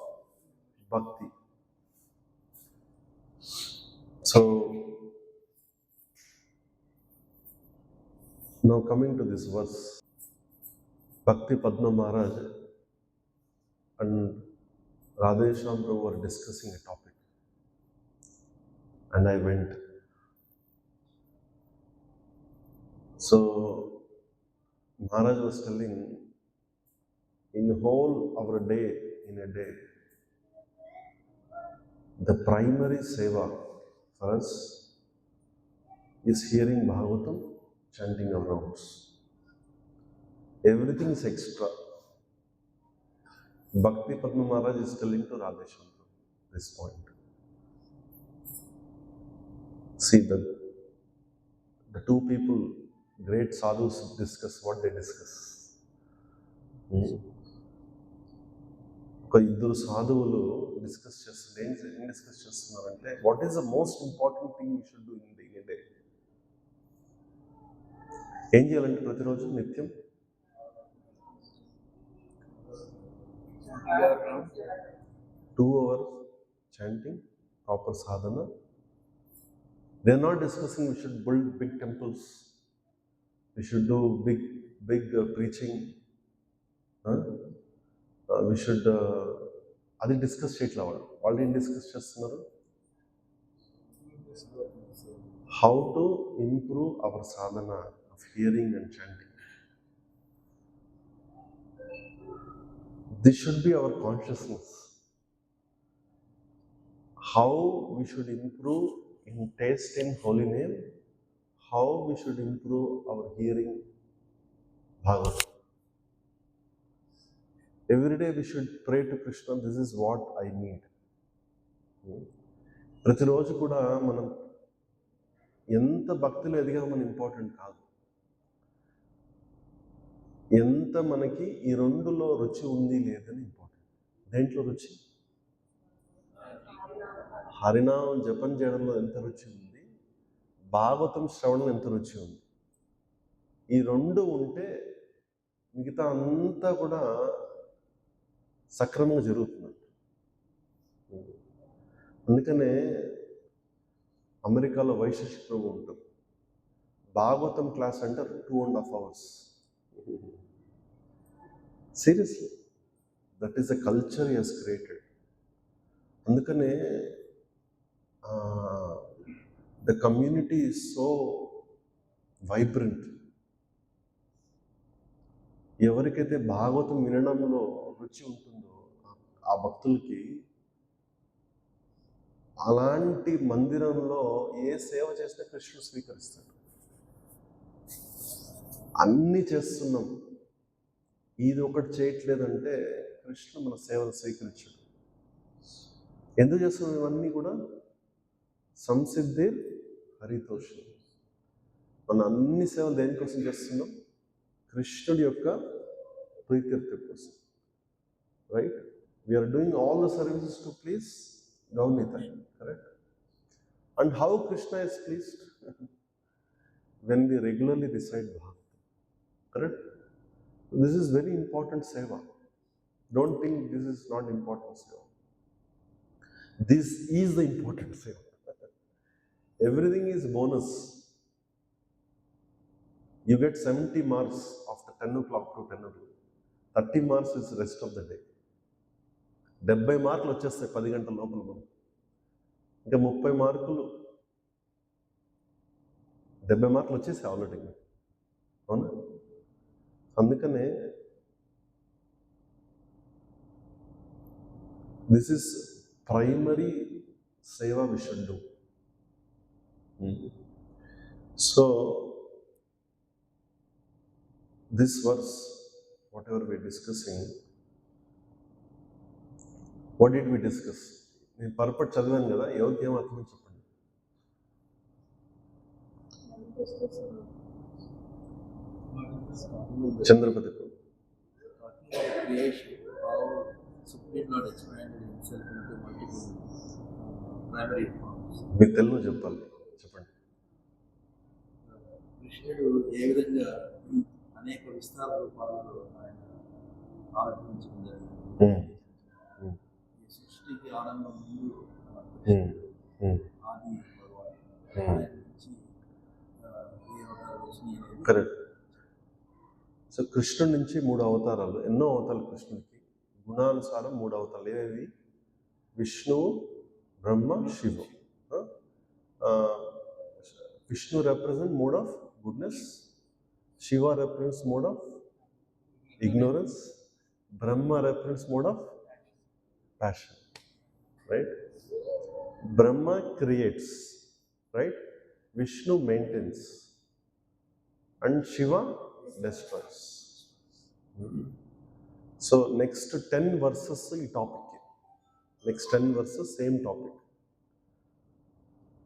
bhakti. So now coming to this verse, Bhakti Padma Maharaj and Radheshyam Prabhu are discussing a topic. And I went. So Maharaj was telling, in the whole of a day, the primary seva for us is hearing Bhagavatam, chanting our rounds. Everything is extra. Bhakti Padma Maharaj is telling to Radhesham this point. See, the two people, great sadhus, discuss what they discuss. ఒక ఇద్దరు సాధువులు discuss చేస్తున్నారంటే, what is the most important thing you should do in day. ఏం చేయాలంటే ప్రతిరోజు నిత్యం 2 hours chanting, proper sadhana. They are not discussing we should build big temples, we should do big preaching, we should అది discuss చేయట్లా. వాళ్ళు ఏం discuss చేస్తున్నారు? How to improve our Sadhana of hearing and chanting. This should be our consciousness. How we should improve in taste in holy name, how we should improve our hearing Bhagavatam. Every day we should pray to Krishna, this is what I need. ప్రతిరోజు కూడా మనం ఎంత భక్తిలో ఎదిగామని important కాదు, ఎంత మనకి ఈ రెండులో రుచి ఉంది లేదని ఇంపార్టెంట్. దేంట్లో రుచి? హరినామం జపం చేయడంలో ఎంత రుచి ఉంది, భాగవతం శ్రవణం ఎంత రుచి ఉంది. ఈ రెండు ఉంటే మిగతా అంతా కూడా సక్రమంగా జరుగుతుంది. అందుకనే అమెరికాలో వైశేషిక ప్రభు ఉంటుంది. భాగవతం క్లాస్ అంటే 2.5 hours. Seriously, that is the culture he has created. అందుకనే the community is so vibrant. ఎవరికైతే భాగవతం వినడంలో రుచి ఉంటుందో ఆ భక్తులకి అలాంటి మందిరంలో ఏ సేవ చేస్తే కృష్ణుడు స్వీకరిస్తాడు. అన్నీ చేస్తున్నాం, ఇది ఒకటి చేయట్లేదంటే కృష్ణుడు మన సేవను స్వీకరించాడు. ఎందుకు చేస్తున్నాం ఇవన్నీ కూడా? సంసిద్ధి హరితోషం. మన అన్ని సేవలు దేనికోసం చేస్తున్నాం? కృష్ణుడి యొక్క ప్రీత్యర్థి కోసం. Right? We are doing all the services to please Gaunita, correct? And how Krishna is pleased? When we regularly recite Bhagavatam, correct? This is very important seva. Don't think this is not important seva. This is the important seva. Everything is bonus. You get 70 marks after 10 o'clock to 10 o'clock. 30 marks is the rest of the day. 70 మార్కులు వచ్చేస్తాయి 10 గంటల లోపల. ఇంకా 30 మార్కులు, 70 మార్కులు వచ్చేసాయి already. అవునా? అందుకనే this is primary seva we should do. So this verse, whatever we discussing, what did we discuss? నేను పర్పట్ చదివాను కదా, ఎవరికి ఏం అర్థం చెప్పండి. చంద్రపతి మీ తెలుగు చెప్పాలి, చెప్పండి. కృష్ణుడు ఏ విధంగా అనేక విస్తార రూపాలలో ఆయన ఆవిర్భవించుకున్నారు. సృష్టికి ఆరంభం ముందు ఆది భగవాన్ ఆయన నుంచి ఏ అవతారాలు వచ్చినాయి. కరెక్ట్. సో కృష్ణుడి నుంచి 3 అవతారాలు, ఎన్నో అవతారాలు కృష్ణుడికి. గుణానుసారం 3 అవతారాలు. ఏవి? విష్ణువు, బ్రహ్మ, శివు. Vishnu represent mode of goodness, Shiva represents mode of ignorance, Brahma represents mode of passion, right? Brahma creates, right? Vishnu maintains, and Shiva destroys. So next 10 verses ఈ topic, next 10 verses same topic,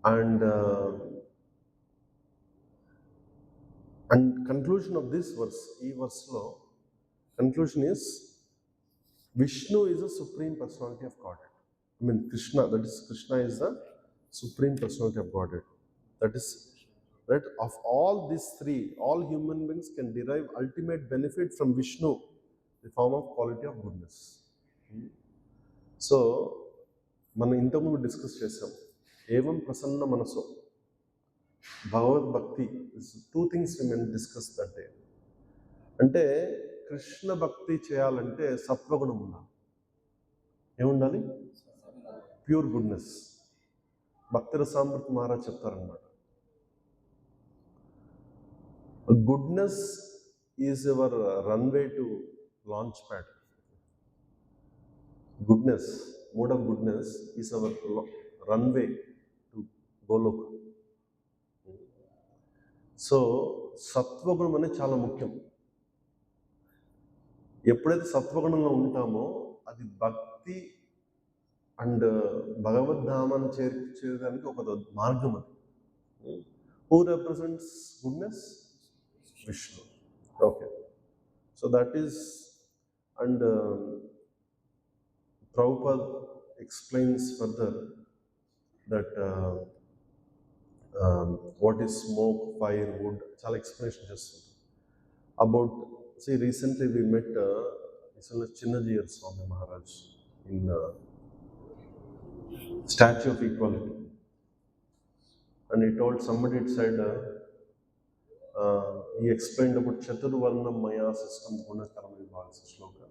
and conclusion of this verse, ఈ verse లో conclusion is Vishnu is the supreme personality of Godhead. I mean Krishna, that is Krishna is the supreme personality of Godhead. That is, that of all these three, all human beings can derive ultimate benefit from Vishnu, the form of quality of goodness. So మనం ఇంతకుముందు discuss చేసాం, ఏవం ప్రసన్న మనసు, భగవద్ భక్తి. 2 things we may discuss that day. అంటే కృష్ణ భక్తి చేయాలంటే సత్వగుణం ఉండాలి. ఏముండాలి? Pure goodness. భక్తి రసామృత మహారాజ్ చెప్తారనమాట, goodness is your runway to launch pad. Goodness, mode of goodness is our runway to Golok. So సత్వగుణం అనేది చాలా ముఖ్యం. ఎప్పుడైతే సత్వగుణంలో ఉంటామో అది భక్తి అండ్ భగవద్ధామాన్ని చేర్చేదానికి ఒక మార్గం. అది who represents goodness? Vishnu. Okay, so that is, and Prabhupada explains further that what is smoke, fire, wood, చాలా ఎక్స్ప్లెనేషన్ చేస్తుంది about. See, recently we met Chinnajiyar Swami Maharaj in Statue of Equality. And he told somebody, it said, he explained about Chaturvarna Maya system, Guna Karma Vibhaga Shloka.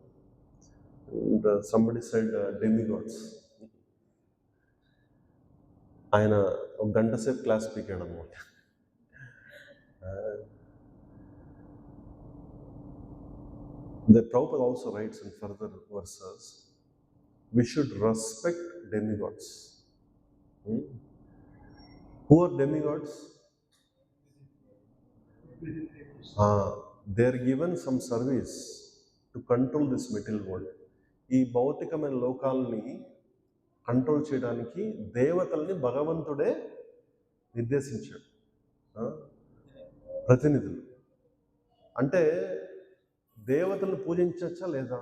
And somebody said demigods. ఆయన ఒక గంట సేపు class పీకాడు అనమాట. The Prabhupada also writes in further verses, we should respect demigods. Who are demigods? They are given some service to control this material world. ఈ భౌతికమైన లోకాలని control చేయడానికి దేవతల్ని భగవంతుడే నిర్దేశించాడు, ప్రతినిధులు. అంటే దేవతలను పూజించచ్చా లేదా?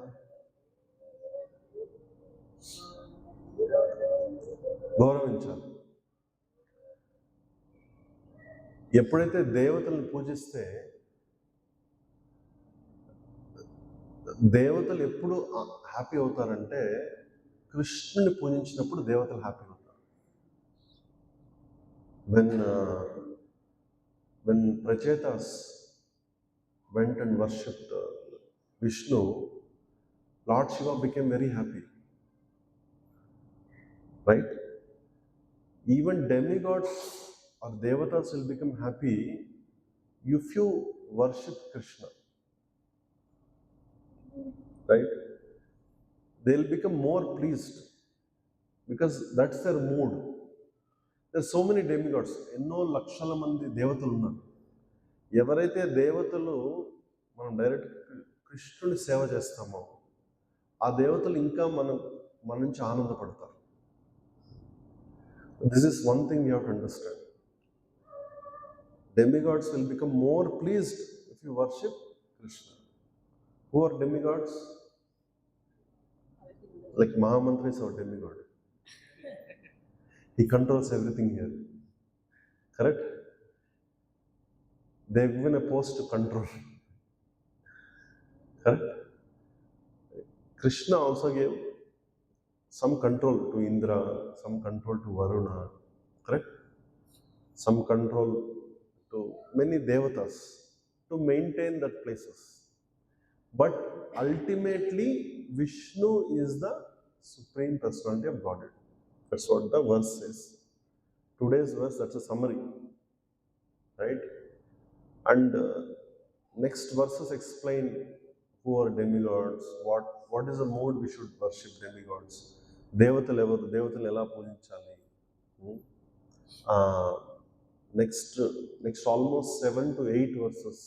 గౌరవించాలి. ఎప్పుడైతే దేవతలను పూజిస్తే, దేవతలు ఎప్పుడు హ్యాపీ అవుతారంటే కృష్ణుని పూజించినప్పుడు దేవతలు హ్యాపీ అవుతారు. when Prachetas went and worshipped Vishnu, Lord Shiva became very happy. Right? Even demigods or devatas will become happy if you worship Krishna. Right? They'll become more pleased because that's their mood. There's so many demigods. ఎన్నో లక్షల మంది దేవతలు ఉన్నారు. ఎవరైతే దేవతలు మనం direct కృష్ణుని సేవ చేస్తామో ఆ దేవతలు ఇంకా మన నుంచి ఆనందపడతారు. This is one thing you have to understand. Demigods will become more pleased if you worship Krishna. Who are demigods? Like Mahamantri is our demigod. He controls everything here. Correct? They've given a post to control. Correct? Krishna also gave some control to Indra, some control to Varuna. Correct? Some control to many devatas to maintain that places. But ultimately, Vishnu is the supreme personality of Godhead. That's what the verse says. Today's verse, that's a summary. Right? And next verses explain who are demigods, what is the mode we should worship demigods. Devatalu evaru, devatalu ela పూజించాలి. Next almost 7 to 8 verses,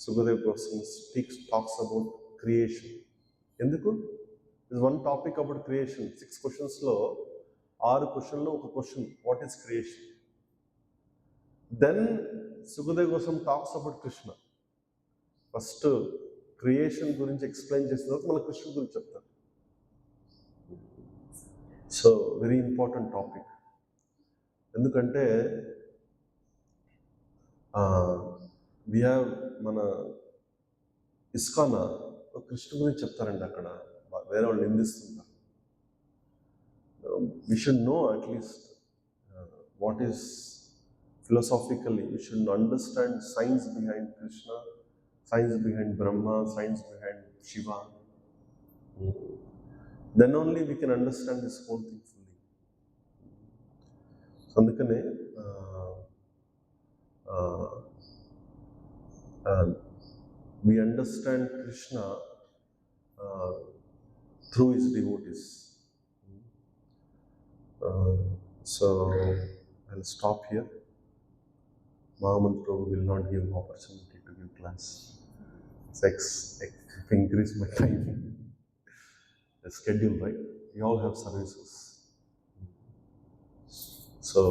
Sukadeva Goswami talks about creation. Enduku? There's one topic about creation. 6 questions lo 6 questions lo oka question, what is creation? Then Sukadeva Goswami talks about Krishna. First creation గురించి explain చేసిన తర్వాత మళ్ళీ కృష్ణ గురించి చెప్తారు. So very important topic. ఎందుకంటే we have మన ISKCON Krishna గురించి చెప్తారండి, అక్కడ వేరే వాళ్ళు నిందిస్తుంటారు. We should know at least what is philosophically, we should understand science behind Krishna, science behind Brahma, science behind Shiva. Then only we can understand this whole thing fully. So andukane we understand Krishna through his devotees. So I'll stop here. Mahamantri will not give opportunity to give class. Increase my time. The schedule, right? We all have services. So,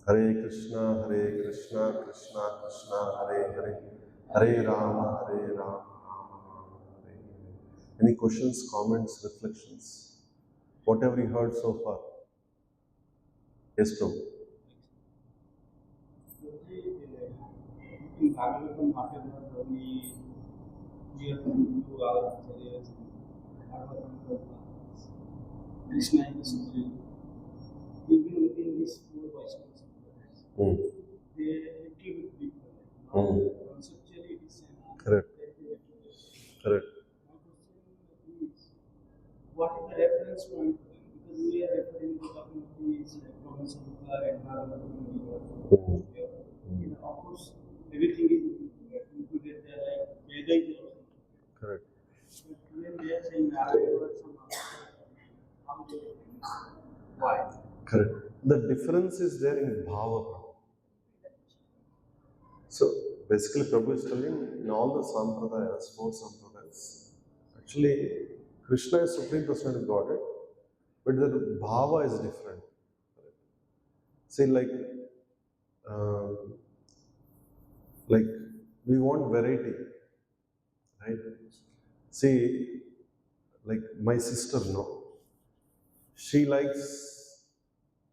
Hare Krishna, Krishna Krishna, Hare Hare, Hare Rama, Rama Rama, Hare Hare. Any questions, comments, reflections? Whatever you heard so far? Yes, Prabhu. Bhagavatam మాట్లాడినప్పుడు Bhagavatam Krishna supreme between these four Vaishnava Sampradas, Hmm. they are a little bit different. Hmm. Conceptually, it is same. Correct. Very different. Correct. My question is, what is the reference point for them? Because we are referring to talking of these like Brahma Samhita and Bhagavad Gita. Hmm. Of course, everything is included there, like Veda is also. Correct. But when they are saying Narayana or some other, how they why? Correct. The difference is there in bhava. So basically, Prabhu is telling in all the sampradayas, four sampradayas, actually Krishna is Supreme Personality Godhead, but the bhava is different. See, like we want variety, right? See, like my sister, no, she likes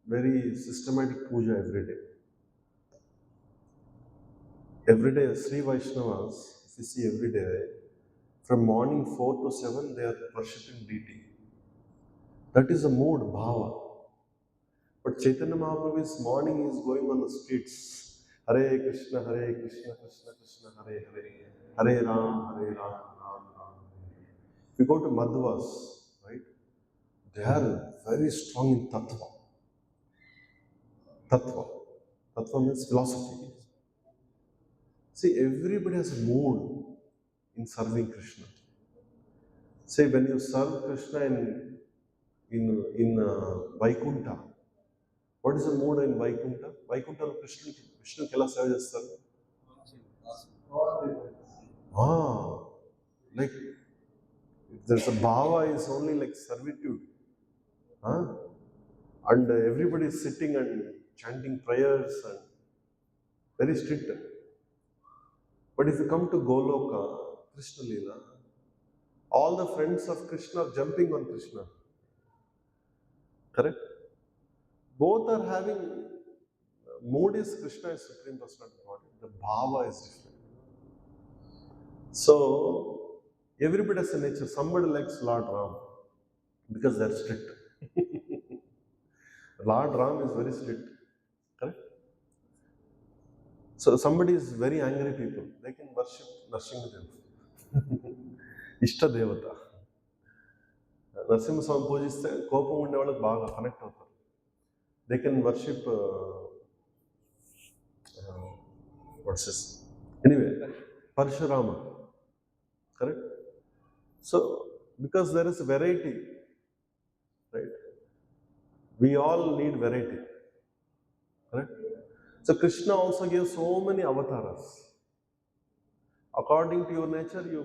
very systematic puja every day. Every day, Sri Vaishnavas, if you see every day, from morning 4 to 7, they are worshipping deity. That is a mood, bhava. But Chaitanya Mahaprabhu's morning is going on the streets. Hare Krishna, Krishna Krishna, Hare Hare. Hare Ram, Ram Ram. We go to Madhvas, right? They are very strong in tattva. Tattva. Tattva means philosophy. See, everybody has a mood in serving Krishna. Say, when you serve Krishna in Vaikuntha, what is the mood in Vaikuntha? Vaikuntha Krishna kela seva chestaru. Like there's a bhava is only like servitude. And everybody is sitting and chanting prayers and very strict. But if you come to Goloka, Krishna Leela, all the friends of Krishna are jumping on Krishna. Correct? Both are having mood is Krishna is Supreme Personality Godhead. The bhava is different. So everybody has a nature. Somebody likes Lord Ram because they're strict. Lord Ram is very strict. Correct? So somebody is very angry people. They can worship Nrsimhadev. Ishta Devata. Narasimhaswami పూజిస్తే కోపం ఉండే వాళ్ళకి బాగా connect అవుతారు. They can worship verses anyway Parashurama. Correct? So because there is variety, right? We all need variety. Correct? So Krishna also gave so many avatars. According to your nature, you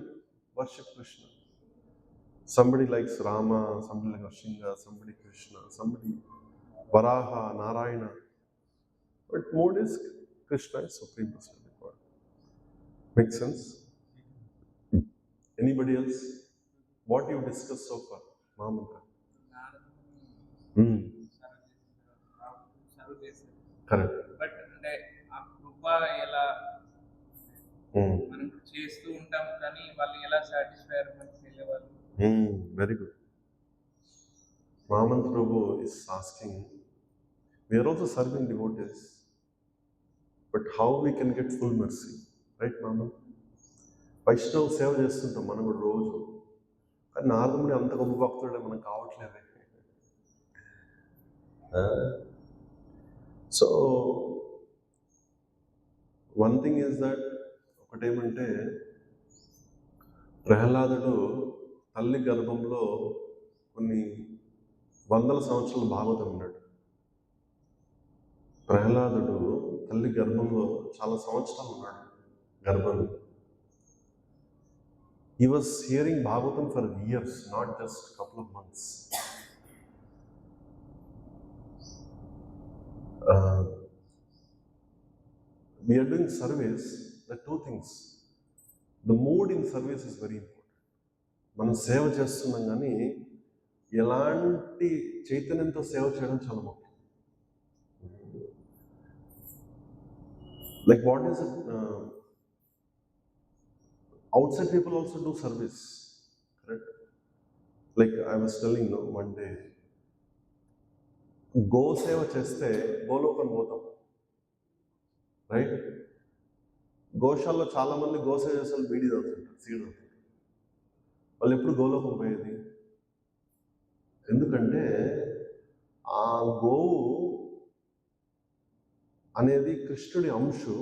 worship Krishna. Somebody likes Rama, somebody likes Nrsimha, somebody Krishna, somebody Varaha, Narayana. But mood is Krishna is Supreme Personality God. Makes sense? Anybody else? What you discussed so far, Mahamudra? Correct. But అంటే ఆ కృప ఎలా మనం చేస్తూ ఉంటాం కానీ వాళ్ళు ఎలా satisfy అయ్యారు మనకి తెలియవాలి. Very good. Mahamant Prabhu is asking, we are also serving devotees, but how we can get full mercy, right, Mahamant? వైష్ణవ సేవ చేస్తుంటాం మనం కూడా రోజు, కానీ నారదముడి అంత గొప్ప భక్తుడే మనకు కావట్లేదే. So one thing is that, ఒకటేమంటే ప్రహ్లాదుడు తల్లి గర్భంలో కొన్ని వందల సంవత్సరాల భాగవతం ఉన్నాడు. ప్రహ్లాదుడు తల్లి గర్భంలో చాలా సంవత్సరాలు ఉన్నాడు గర్భంలో. He was hearing Bhagavatam for years, not just a couple of months. We are doing service. The two things. The mood in service is very important. మనం సేవ చేస్తున్నాం కానీ ఎలాంటి చైతన్యంతో సేవ చేయడం చాలా ముఖ్యం. Like what is it? Outside people also do service, correct? Like I was telling one day, గోసేవ చేస్తే గోలోకం పోతాం, రైట్? గోశాలలో చాలా మంది గోసేవ చేసే వాళ్ళు బీడీ తాగుతుంటారు, సీడ్ అవుతుంటారు. వాళ్ళు ఎప్పుడు గోలోకం పోయేది? ఎందుకంటే ఆ గోవు అనేది కృష్ణుడి అంశు.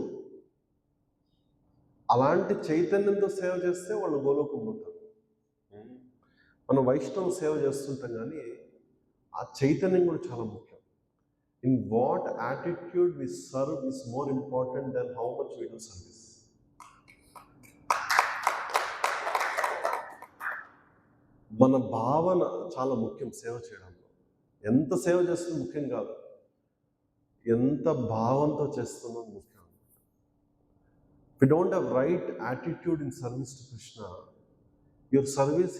అలాంటి చైతన్యంతో సేవ చేస్తే వాళ్ళు గోలోకం పోతారు. మనం వైష్ణవ సేవ చేస్తుంటాం, కానీ ఆ చైతన్యం కూడా చాలా ముఖ్యం. In what attitude we serve is more important than how much we do service. మన భావన చాలా ముఖ్యం సేవ చేయడంలో. ఎంత సేవ చేస్తుంది ముఖ్యం కాదు, ఎంత భావంతో చేస్తుందో ముఖ్యం. If you don't have right attitude in service to Krishna, your service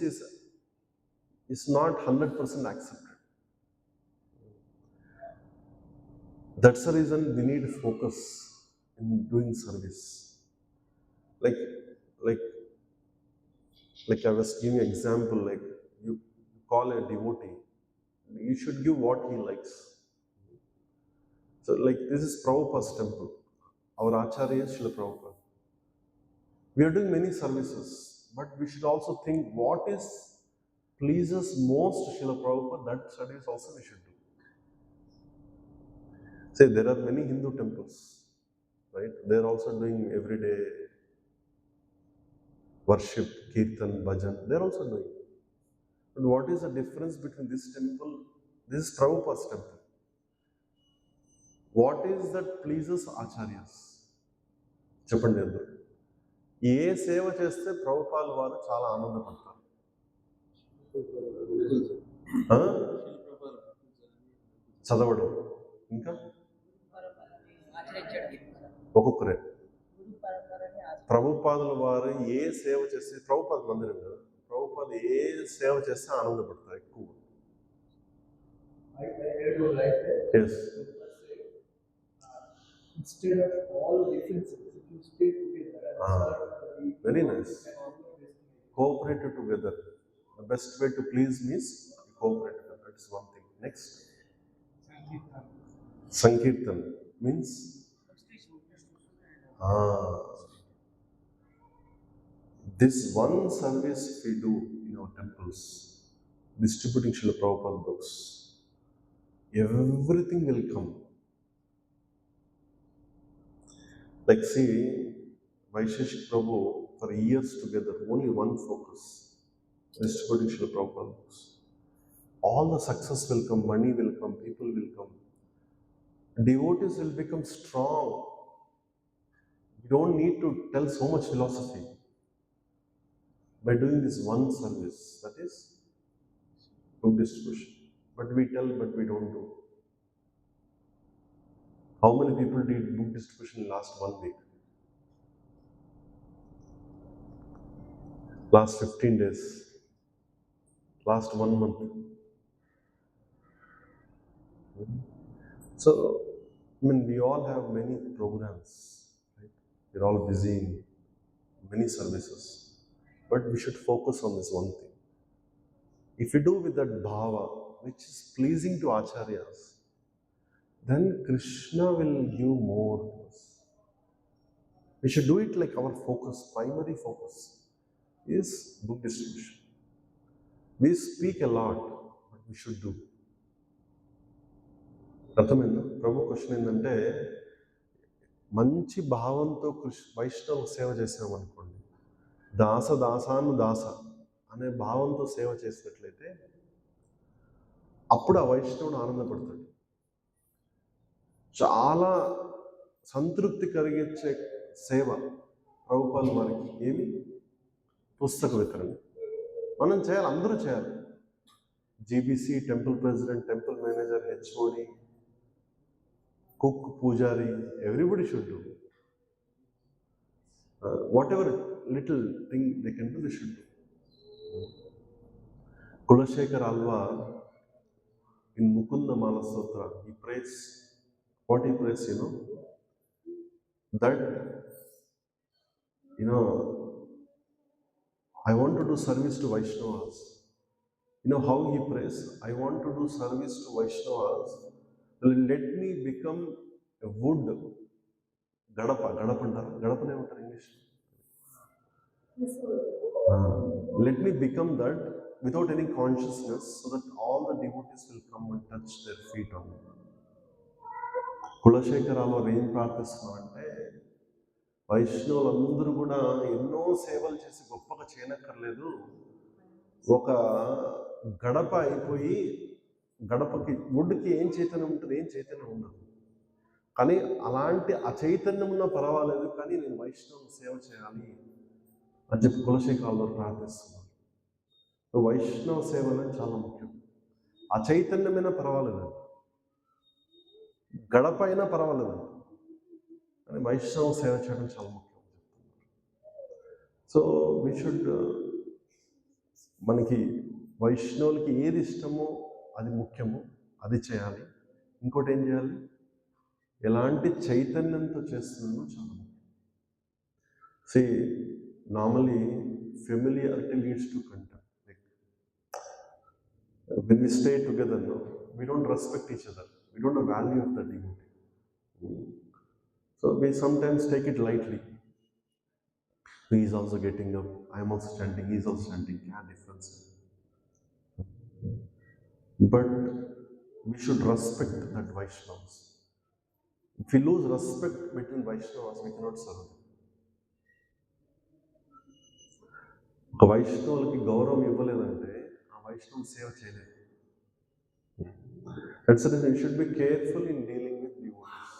is not 100% accepted. That's the reason we need focus in doing service. Like I was giving an example, like you call a devotee, you should give what he likes. So like this is Prabhupada's temple. Our Acharya is Srila Prabhupada. We are doing many services, but we should also think what is pleases most Srila Prabhupada. That service also we should do. Say there are many Hindu temples, right? They are also doing everyday worship, kirtan, bhajan. They are also doing. But what is the difference between this temple? This is Prabhupada's temple. What is that pleases Acharyas? Cheppandi andaru. ఏ సేవ చేస్తే ప్రభుపాల వారు చాలా ఆనందపడతారు? చదవడం, ఇంకా ఒక్కొక్కరే. ప్రభుపాదుల వారు ఏ సేవ చేస్తే, ప్రభుపాద మందిరం కదా, ప్రభుపాద ఏ సేవ చేస్తే ఆనందపడతారు ఎక్కువ? Yes. Instead of all differences, if you stay together, very nice. Cooperate together. The best way to please me is cooperate together. That is one thing. Next, Sankirtan means this one service we do in our temples, distributing Srila Prabhupada books, everything will come. Like see, Vaisheshik Prabhu for years together, only one focus, distributing Srila Prabhupada books. All the success will come, money will come, people will come. Devotees will become strong. You don't need to tell so much philosophy. By doing this one service, that is book distribution. But we tell, but we don't do. How many people did book distribution in last 1 week? Last 15 days? Last 1 month? So, I mean, we all have many programs, right? We're all busy in many services. But we should focus on this one thing. If we do with that bhava, which is pleasing to Acharyas, then Krishna will give more to us. We should do it like our focus, primary focus is book distribution. We speak a lot, but we should do. అర్థమైందా? ప్రభు question ఏంటంటే, మంచి భావంతో వైష్ణవ సేవ చేసామనుకోండి, దాస దాసాను దాస అనే భావంతో సేవ చేసినట్లయితే అప్పుడు ఆ వైష్ణవుడు ఆనందపడతాడు. చాలా సంతృప్తి కలిగించే సేవ ప్రభుపాద వారికి ఏమి? పుస్తక వితరణ. మనం చేయాలి, అందరూ చేయాలి. GBC, temple president, temple manager, HOD, cook, పూజారి, everybody should do. Whatever little thing they can do, they should do. Kulashekar Alvar in Mukunda Mala Sutra, he prays, what he prays, that, I want to do service to Vaishnavas. How he prays? I want to do service to Vaishnavas let me become wood. గడప అంటారు, గడపనే ఉంటారు English. Let me become that without any consciousness, so that all the devotees will come and touch their feet on me. కులశేఖరాలు వారు ఏం ప్రార్థిస్తున్నాం అంటే, వైష్ణవులందరూ కూడా ఎన్నో సేవలు చేసి గొప్పగా చేయనక్కర్లేదు, ఒక గడప అయిపోయి, గడపకి వుడ్కి ఏం చైతన్యం ఉంటుంది, ఏం చైతన్యం ఉండదు, కానీ అలాంటి అచైతన్యం ఉన్నా పర్వాలేదు, కానీ నేను వైష్ణవ సేవ చేయాలి అని చెప్పి కులశేఖరాలు ప్రార్థిస్తున్నారు. వైష్ణవ సేవ అనేది చాలా ముఖ్యం. అచైతన్యమైనా పర్వాలేదండి, గడప అయినా పర్వాలేదండి, కానీ వైష్ణవ సేవ చేయడం చాలా ముఖ్యం. సో వీ షుడ్, మనకి వైష్ణవులకి ఏది ఇష్టమో అది ముఖ్యమో అది చేయాలి. ఇంకోటి ఏం చేయాలి, ఎలాంటి చైతన్యంతో చేస్తున్నామో చాలా ముఖ్యం. See, normally familiarity leads to contempt. Like, when we stay together now, we don't respect each other. We don't know value of the devotee. So we sometimes take it lightly. He is also getting up, I am also chanting, he is also chanting. Kya difference? But we should respect that Vaishnavas. If we lose respect between Vaishnavas, we cannot serve them. ఒక వైష్ణవులకి గౌరవం ఇవ్వలేదంటే ఆ వైష్ణవ సేవ చేయలేదు. That's the reason we should be careful in dealing with devotees.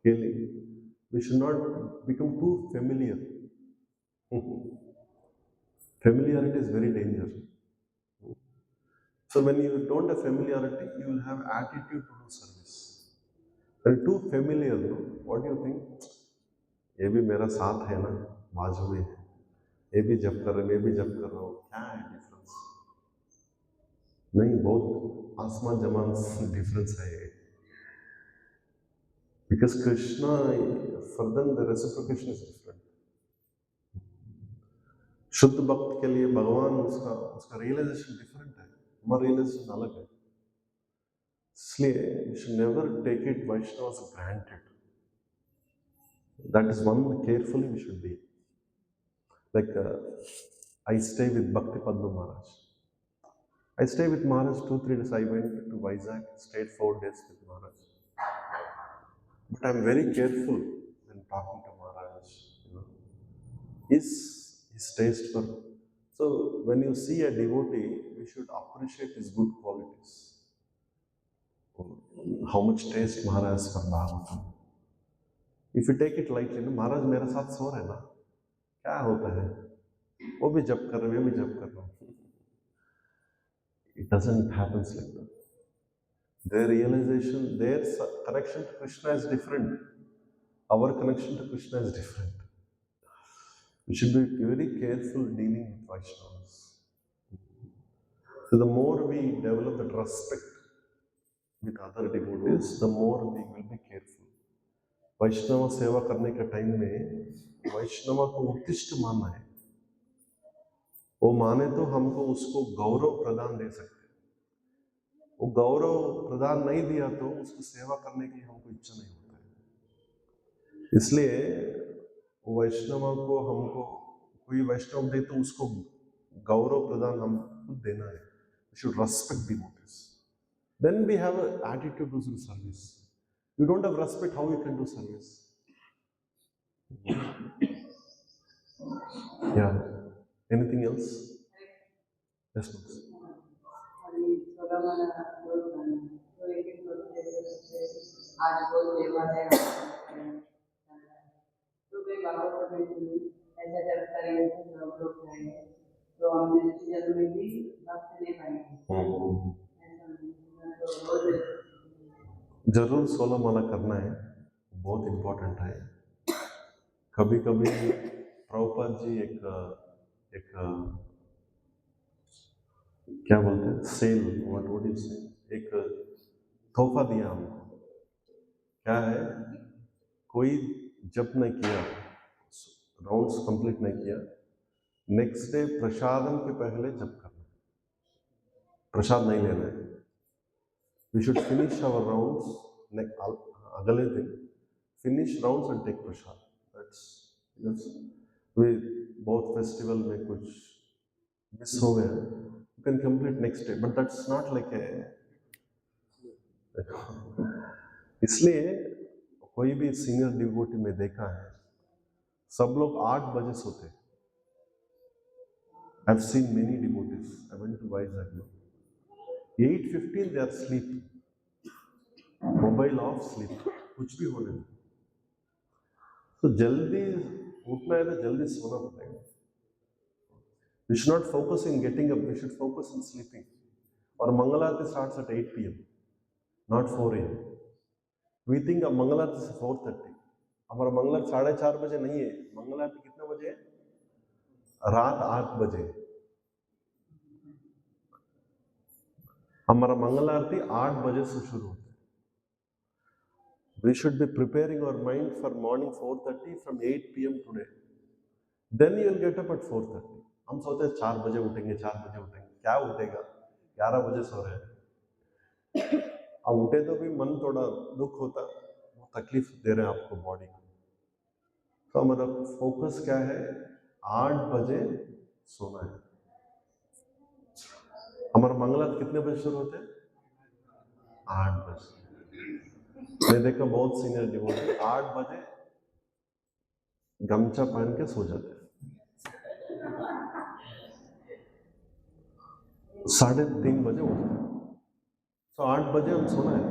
Really, we should not become too familiar. Familiarity is very dangerous. So when you don't have familiarity, you will have attitude to do service. When you're too familiar, no? What do you think? ये भी मेरा साथ है ना, बाजू में है, ये भी जप कर रहे, मैं भी जप कर रहा हूँ, क्या है डिफरेंस? नहीं, बहुत आसमान जमान डिफरेंस है. Because Krishna, for them the reciprocation is different. शुद्ध भक्त के लिए भगवान उसका रियलाइजेशन डिफरेंट है, हमारा रियलाइजेशन अलग है. इसलिए we should never take it Vaishnavas granted. That is one carefully we should be. Like I stay with Bhakti Padma Maharaj. I stay with Maharaj 2-3 days. I went to Vizag, stayed 4 days with Maharaj. But I'm very careful when talking to Maharaj. His taste for. So when you see a devotee, we should appreciate his good qualities. How much taste Maharaj has for Bhagavatam. If you take it lightly, Maharaj मेरा साथ सो रहे ना, क्या होता है, वो भी जप कर रहे, मैं भी जप कर रहा हूँ. It doesn't happen like that. Their realization, their connection to Krishna is different. Our connection to Krishna is different. We should be very careful dealing with Vaishnavas. So the more we develop that respect with other devotees, the more we will be careful. वैष्णव सेवा करने के time में वैष्णव को उत्कृष्ट मानना है. वो माने तो हमको उसको गौरव प्रदान दे सकते हैं. वो गौरव प्रदान नहीं दिया तो उसको सेवा करने की हमको इच्छा नहीं होता है. इसलिए वैष्णव को हमको कोई वैष्णव दे तो उसको गौरव प्रदान हम खुद देना है. We should respect devotees. Then we have an attitude to do service. You don't have respect, how you can do service? Yeah. Anything else? Yes, please. जरूर 16 माला करना है, बहुत इम्पोर्टेंट है. कभी कभी प्रभुपाद जी एक क्या बोलते हैं, सेल, व्हाट यू से, एक तोहफा दिया हमको. क्या है, कोई जप नहीं किया, राउंड्स कंप्लीट नहीं किया, नेक्स्ट डे प्रसादम के पहले जप करना, प्रसाद नहीं लेना है. We should finish our rounds, अगले दिन finish rounds and take prasad. That's yes. We both festival में कुछ miss हो गया, you can complete next day, but that's not like a. इसलिए कोई भी सीनियर डिवोटी में देखा है, सब लोग 8 बजे सोते. I've seen many devotees. I went to Vizag. 8:15 they are sleeping. Mobile of, sleep, कुछ भी होने दो. तो जल्दी उठना है तो जल्दी सोना पड़ेगा. We should not focus in getting up, we should focus in sleeping. और मंगल आरती starts at 8 PM, not 4 AM. We think अब मंगल आरती से 4:30. हमारा मंगल आरती 4:30 बजे नहीं है. मंगल आरती कितना बजे है? रात 8 बजे. हमारा मंगल आरती 8 बजे से शुरू होता है. We should be preparing our mind for morning 4:30 from 8 PM today. Then you will get up at 4:30. हम सोचते हैं 4 बजे उठेंगे, 4 बजे उठेंगे. क्या उठेगा? 11 बजे सो रहे हैं. अब उठे तो भी मन थोड़ा दुख होता, वो तकलीफ दे रहे हैं आपको बॉडी को. तो हमारा फोकस क्या है? 8 बजे सोना है. हमारा मंगलात कितने बजे शुरू होते हैं? 8 बजे. मैं देखा बहुत सीनियर डिवोटी 8 बजे गमछा पहन के सो जाते हैं. 3:30 बजे उठते हैं. So 8 बजे हम सोना है.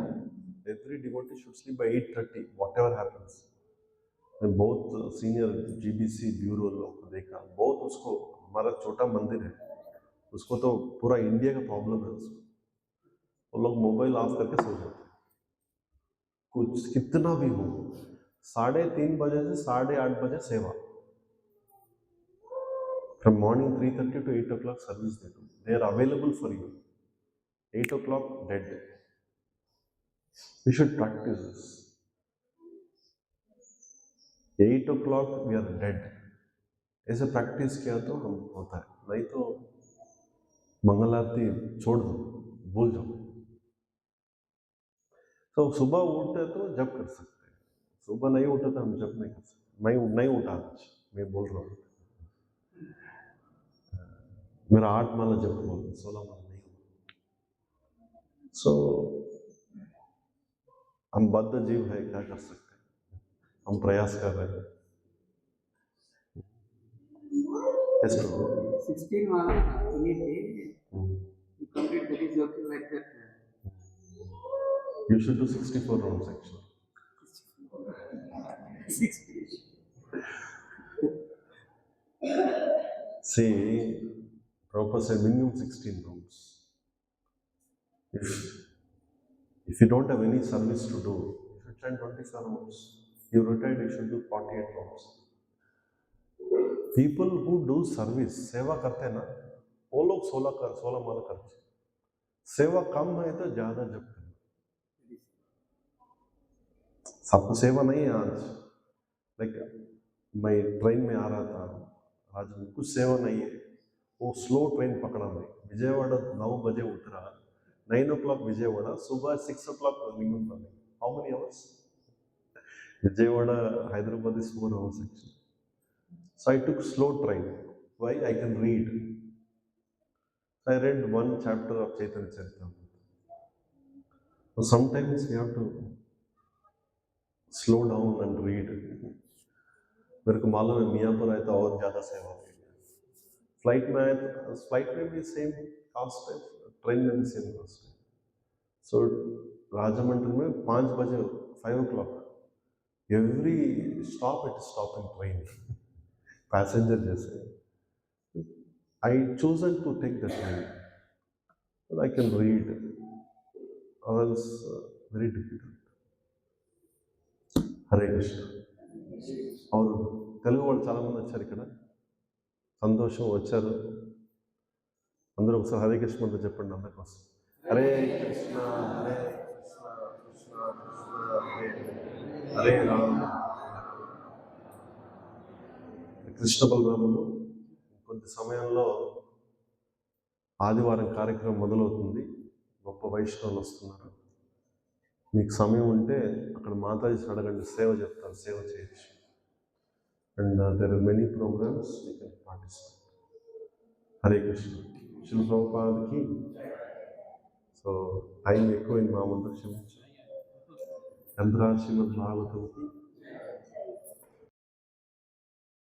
Every devotee should sleep by 8:30, whatever happens. मैं बहुत सीनियर GBC ब्यूरो लोग को देखा, बहुत उसको, हमारा छोटा मंदिर है, उसको तो पूरा इंडिया का प्रॉब्लम है उसको. वो लोग मोबाइल ऑफ करके सो जाते हैं. कुछ कितना भी हो, 3:30 बजे से 8:30 बजे सेवा. From morning 3:30 to 8 o'clock service they do. They are available for you. 8 o'clock dead. We should practice this. 8 o'clock we are dead. ऐसे प्रैक्टिस किया तो हम होता है, नहीं तो मंगल आरती छोड़ दो, भूल जाओ. तो सुबह उठे तो जप कर सकते हैं. सुबह नहीं उठे तो हम जप नहीं कर सकते. मैं नहीं उठा आज, मैं बोल रहा हूँ. मेरा 8 माला जप हुआ, 16 माला नहीं हुआ. सो हम बद्ध जीव है, क्या कर सकते हैं. हम प्रयास कर रहे हैं. 16 mala in a day. You complete that is okay like that. You should do 64 rounds actually. 60. See, Prabhupada said minimum 16 rounds. If you don't have any service to do, you should chant 24 rounds. You retired, you should do 48 rounds. People who do service, सेवा करते हैं ना, वो लोग 16 माला करते हैं. सेवा कम है तो ज्यादा जप करना. सबको सेवा नहीं है आज. लाइक मैं ट्रेन में आ रहा था आज, कुछ सेवा नहीं है. वो स्लो ट्रेन पकड़ा मैं, विजयवाड़ा 9 बजे उतरा, 9 o'clock विजयवाड़ा, सुबह 6 o'clock lingam. How many hours? Vijayawada, Hyderabad is 4 hours actually. So I took slow train. Why? I can read. So I read one chapter of Chaitanya Charitamrita. So sometimes we have to slow down and read. मेरे को मालूम है मियाँपुर आए तो और ज़्यादा सेवा होगी. फ्लाइट में आए तो फ्लाइट में भी सेम कॉस्ट है, ट्रेन में भी सेम कॉस्ट है. सो राजमंड्री में 5 बजे 5 o'clock every stop it stopping train, passenger जैसे. I chosen to take the train. I can read, others very difficult. Hare Krishna. అవును, తెలుగు వాళ్ళు చాలామంది వచ్చారు ఇక్కడ. సంతోషం వచ్చారు. అందరూ ఒకసారి హరే కృష్ణ అంతా చెప్పండి అందరి కోసం. హరే కృష్ణ హరే కృష్ణ కృష్ణ కృష్ణ హరే హరే రామ. కృష్ణ బలరాములు కొద్ది సమయంలో ఆదివారం కార్యక్రమం మొదలవుతుంది. గొప్ప వైష్ణవులు వస్తున్నారు. మీకు సమయం ఉంటే అక్కడ మాతాజీ అడగండి, సేవ చెప్తారు, సేవ చేయొచ్చు. And there are many programmes you can participate. Hare Krishna. Srila ప్రభుపాదకి. సో టైం ఎక్కువైంది, మా ముందు క్షమించు. శ్రీమద్ భాగవతంకి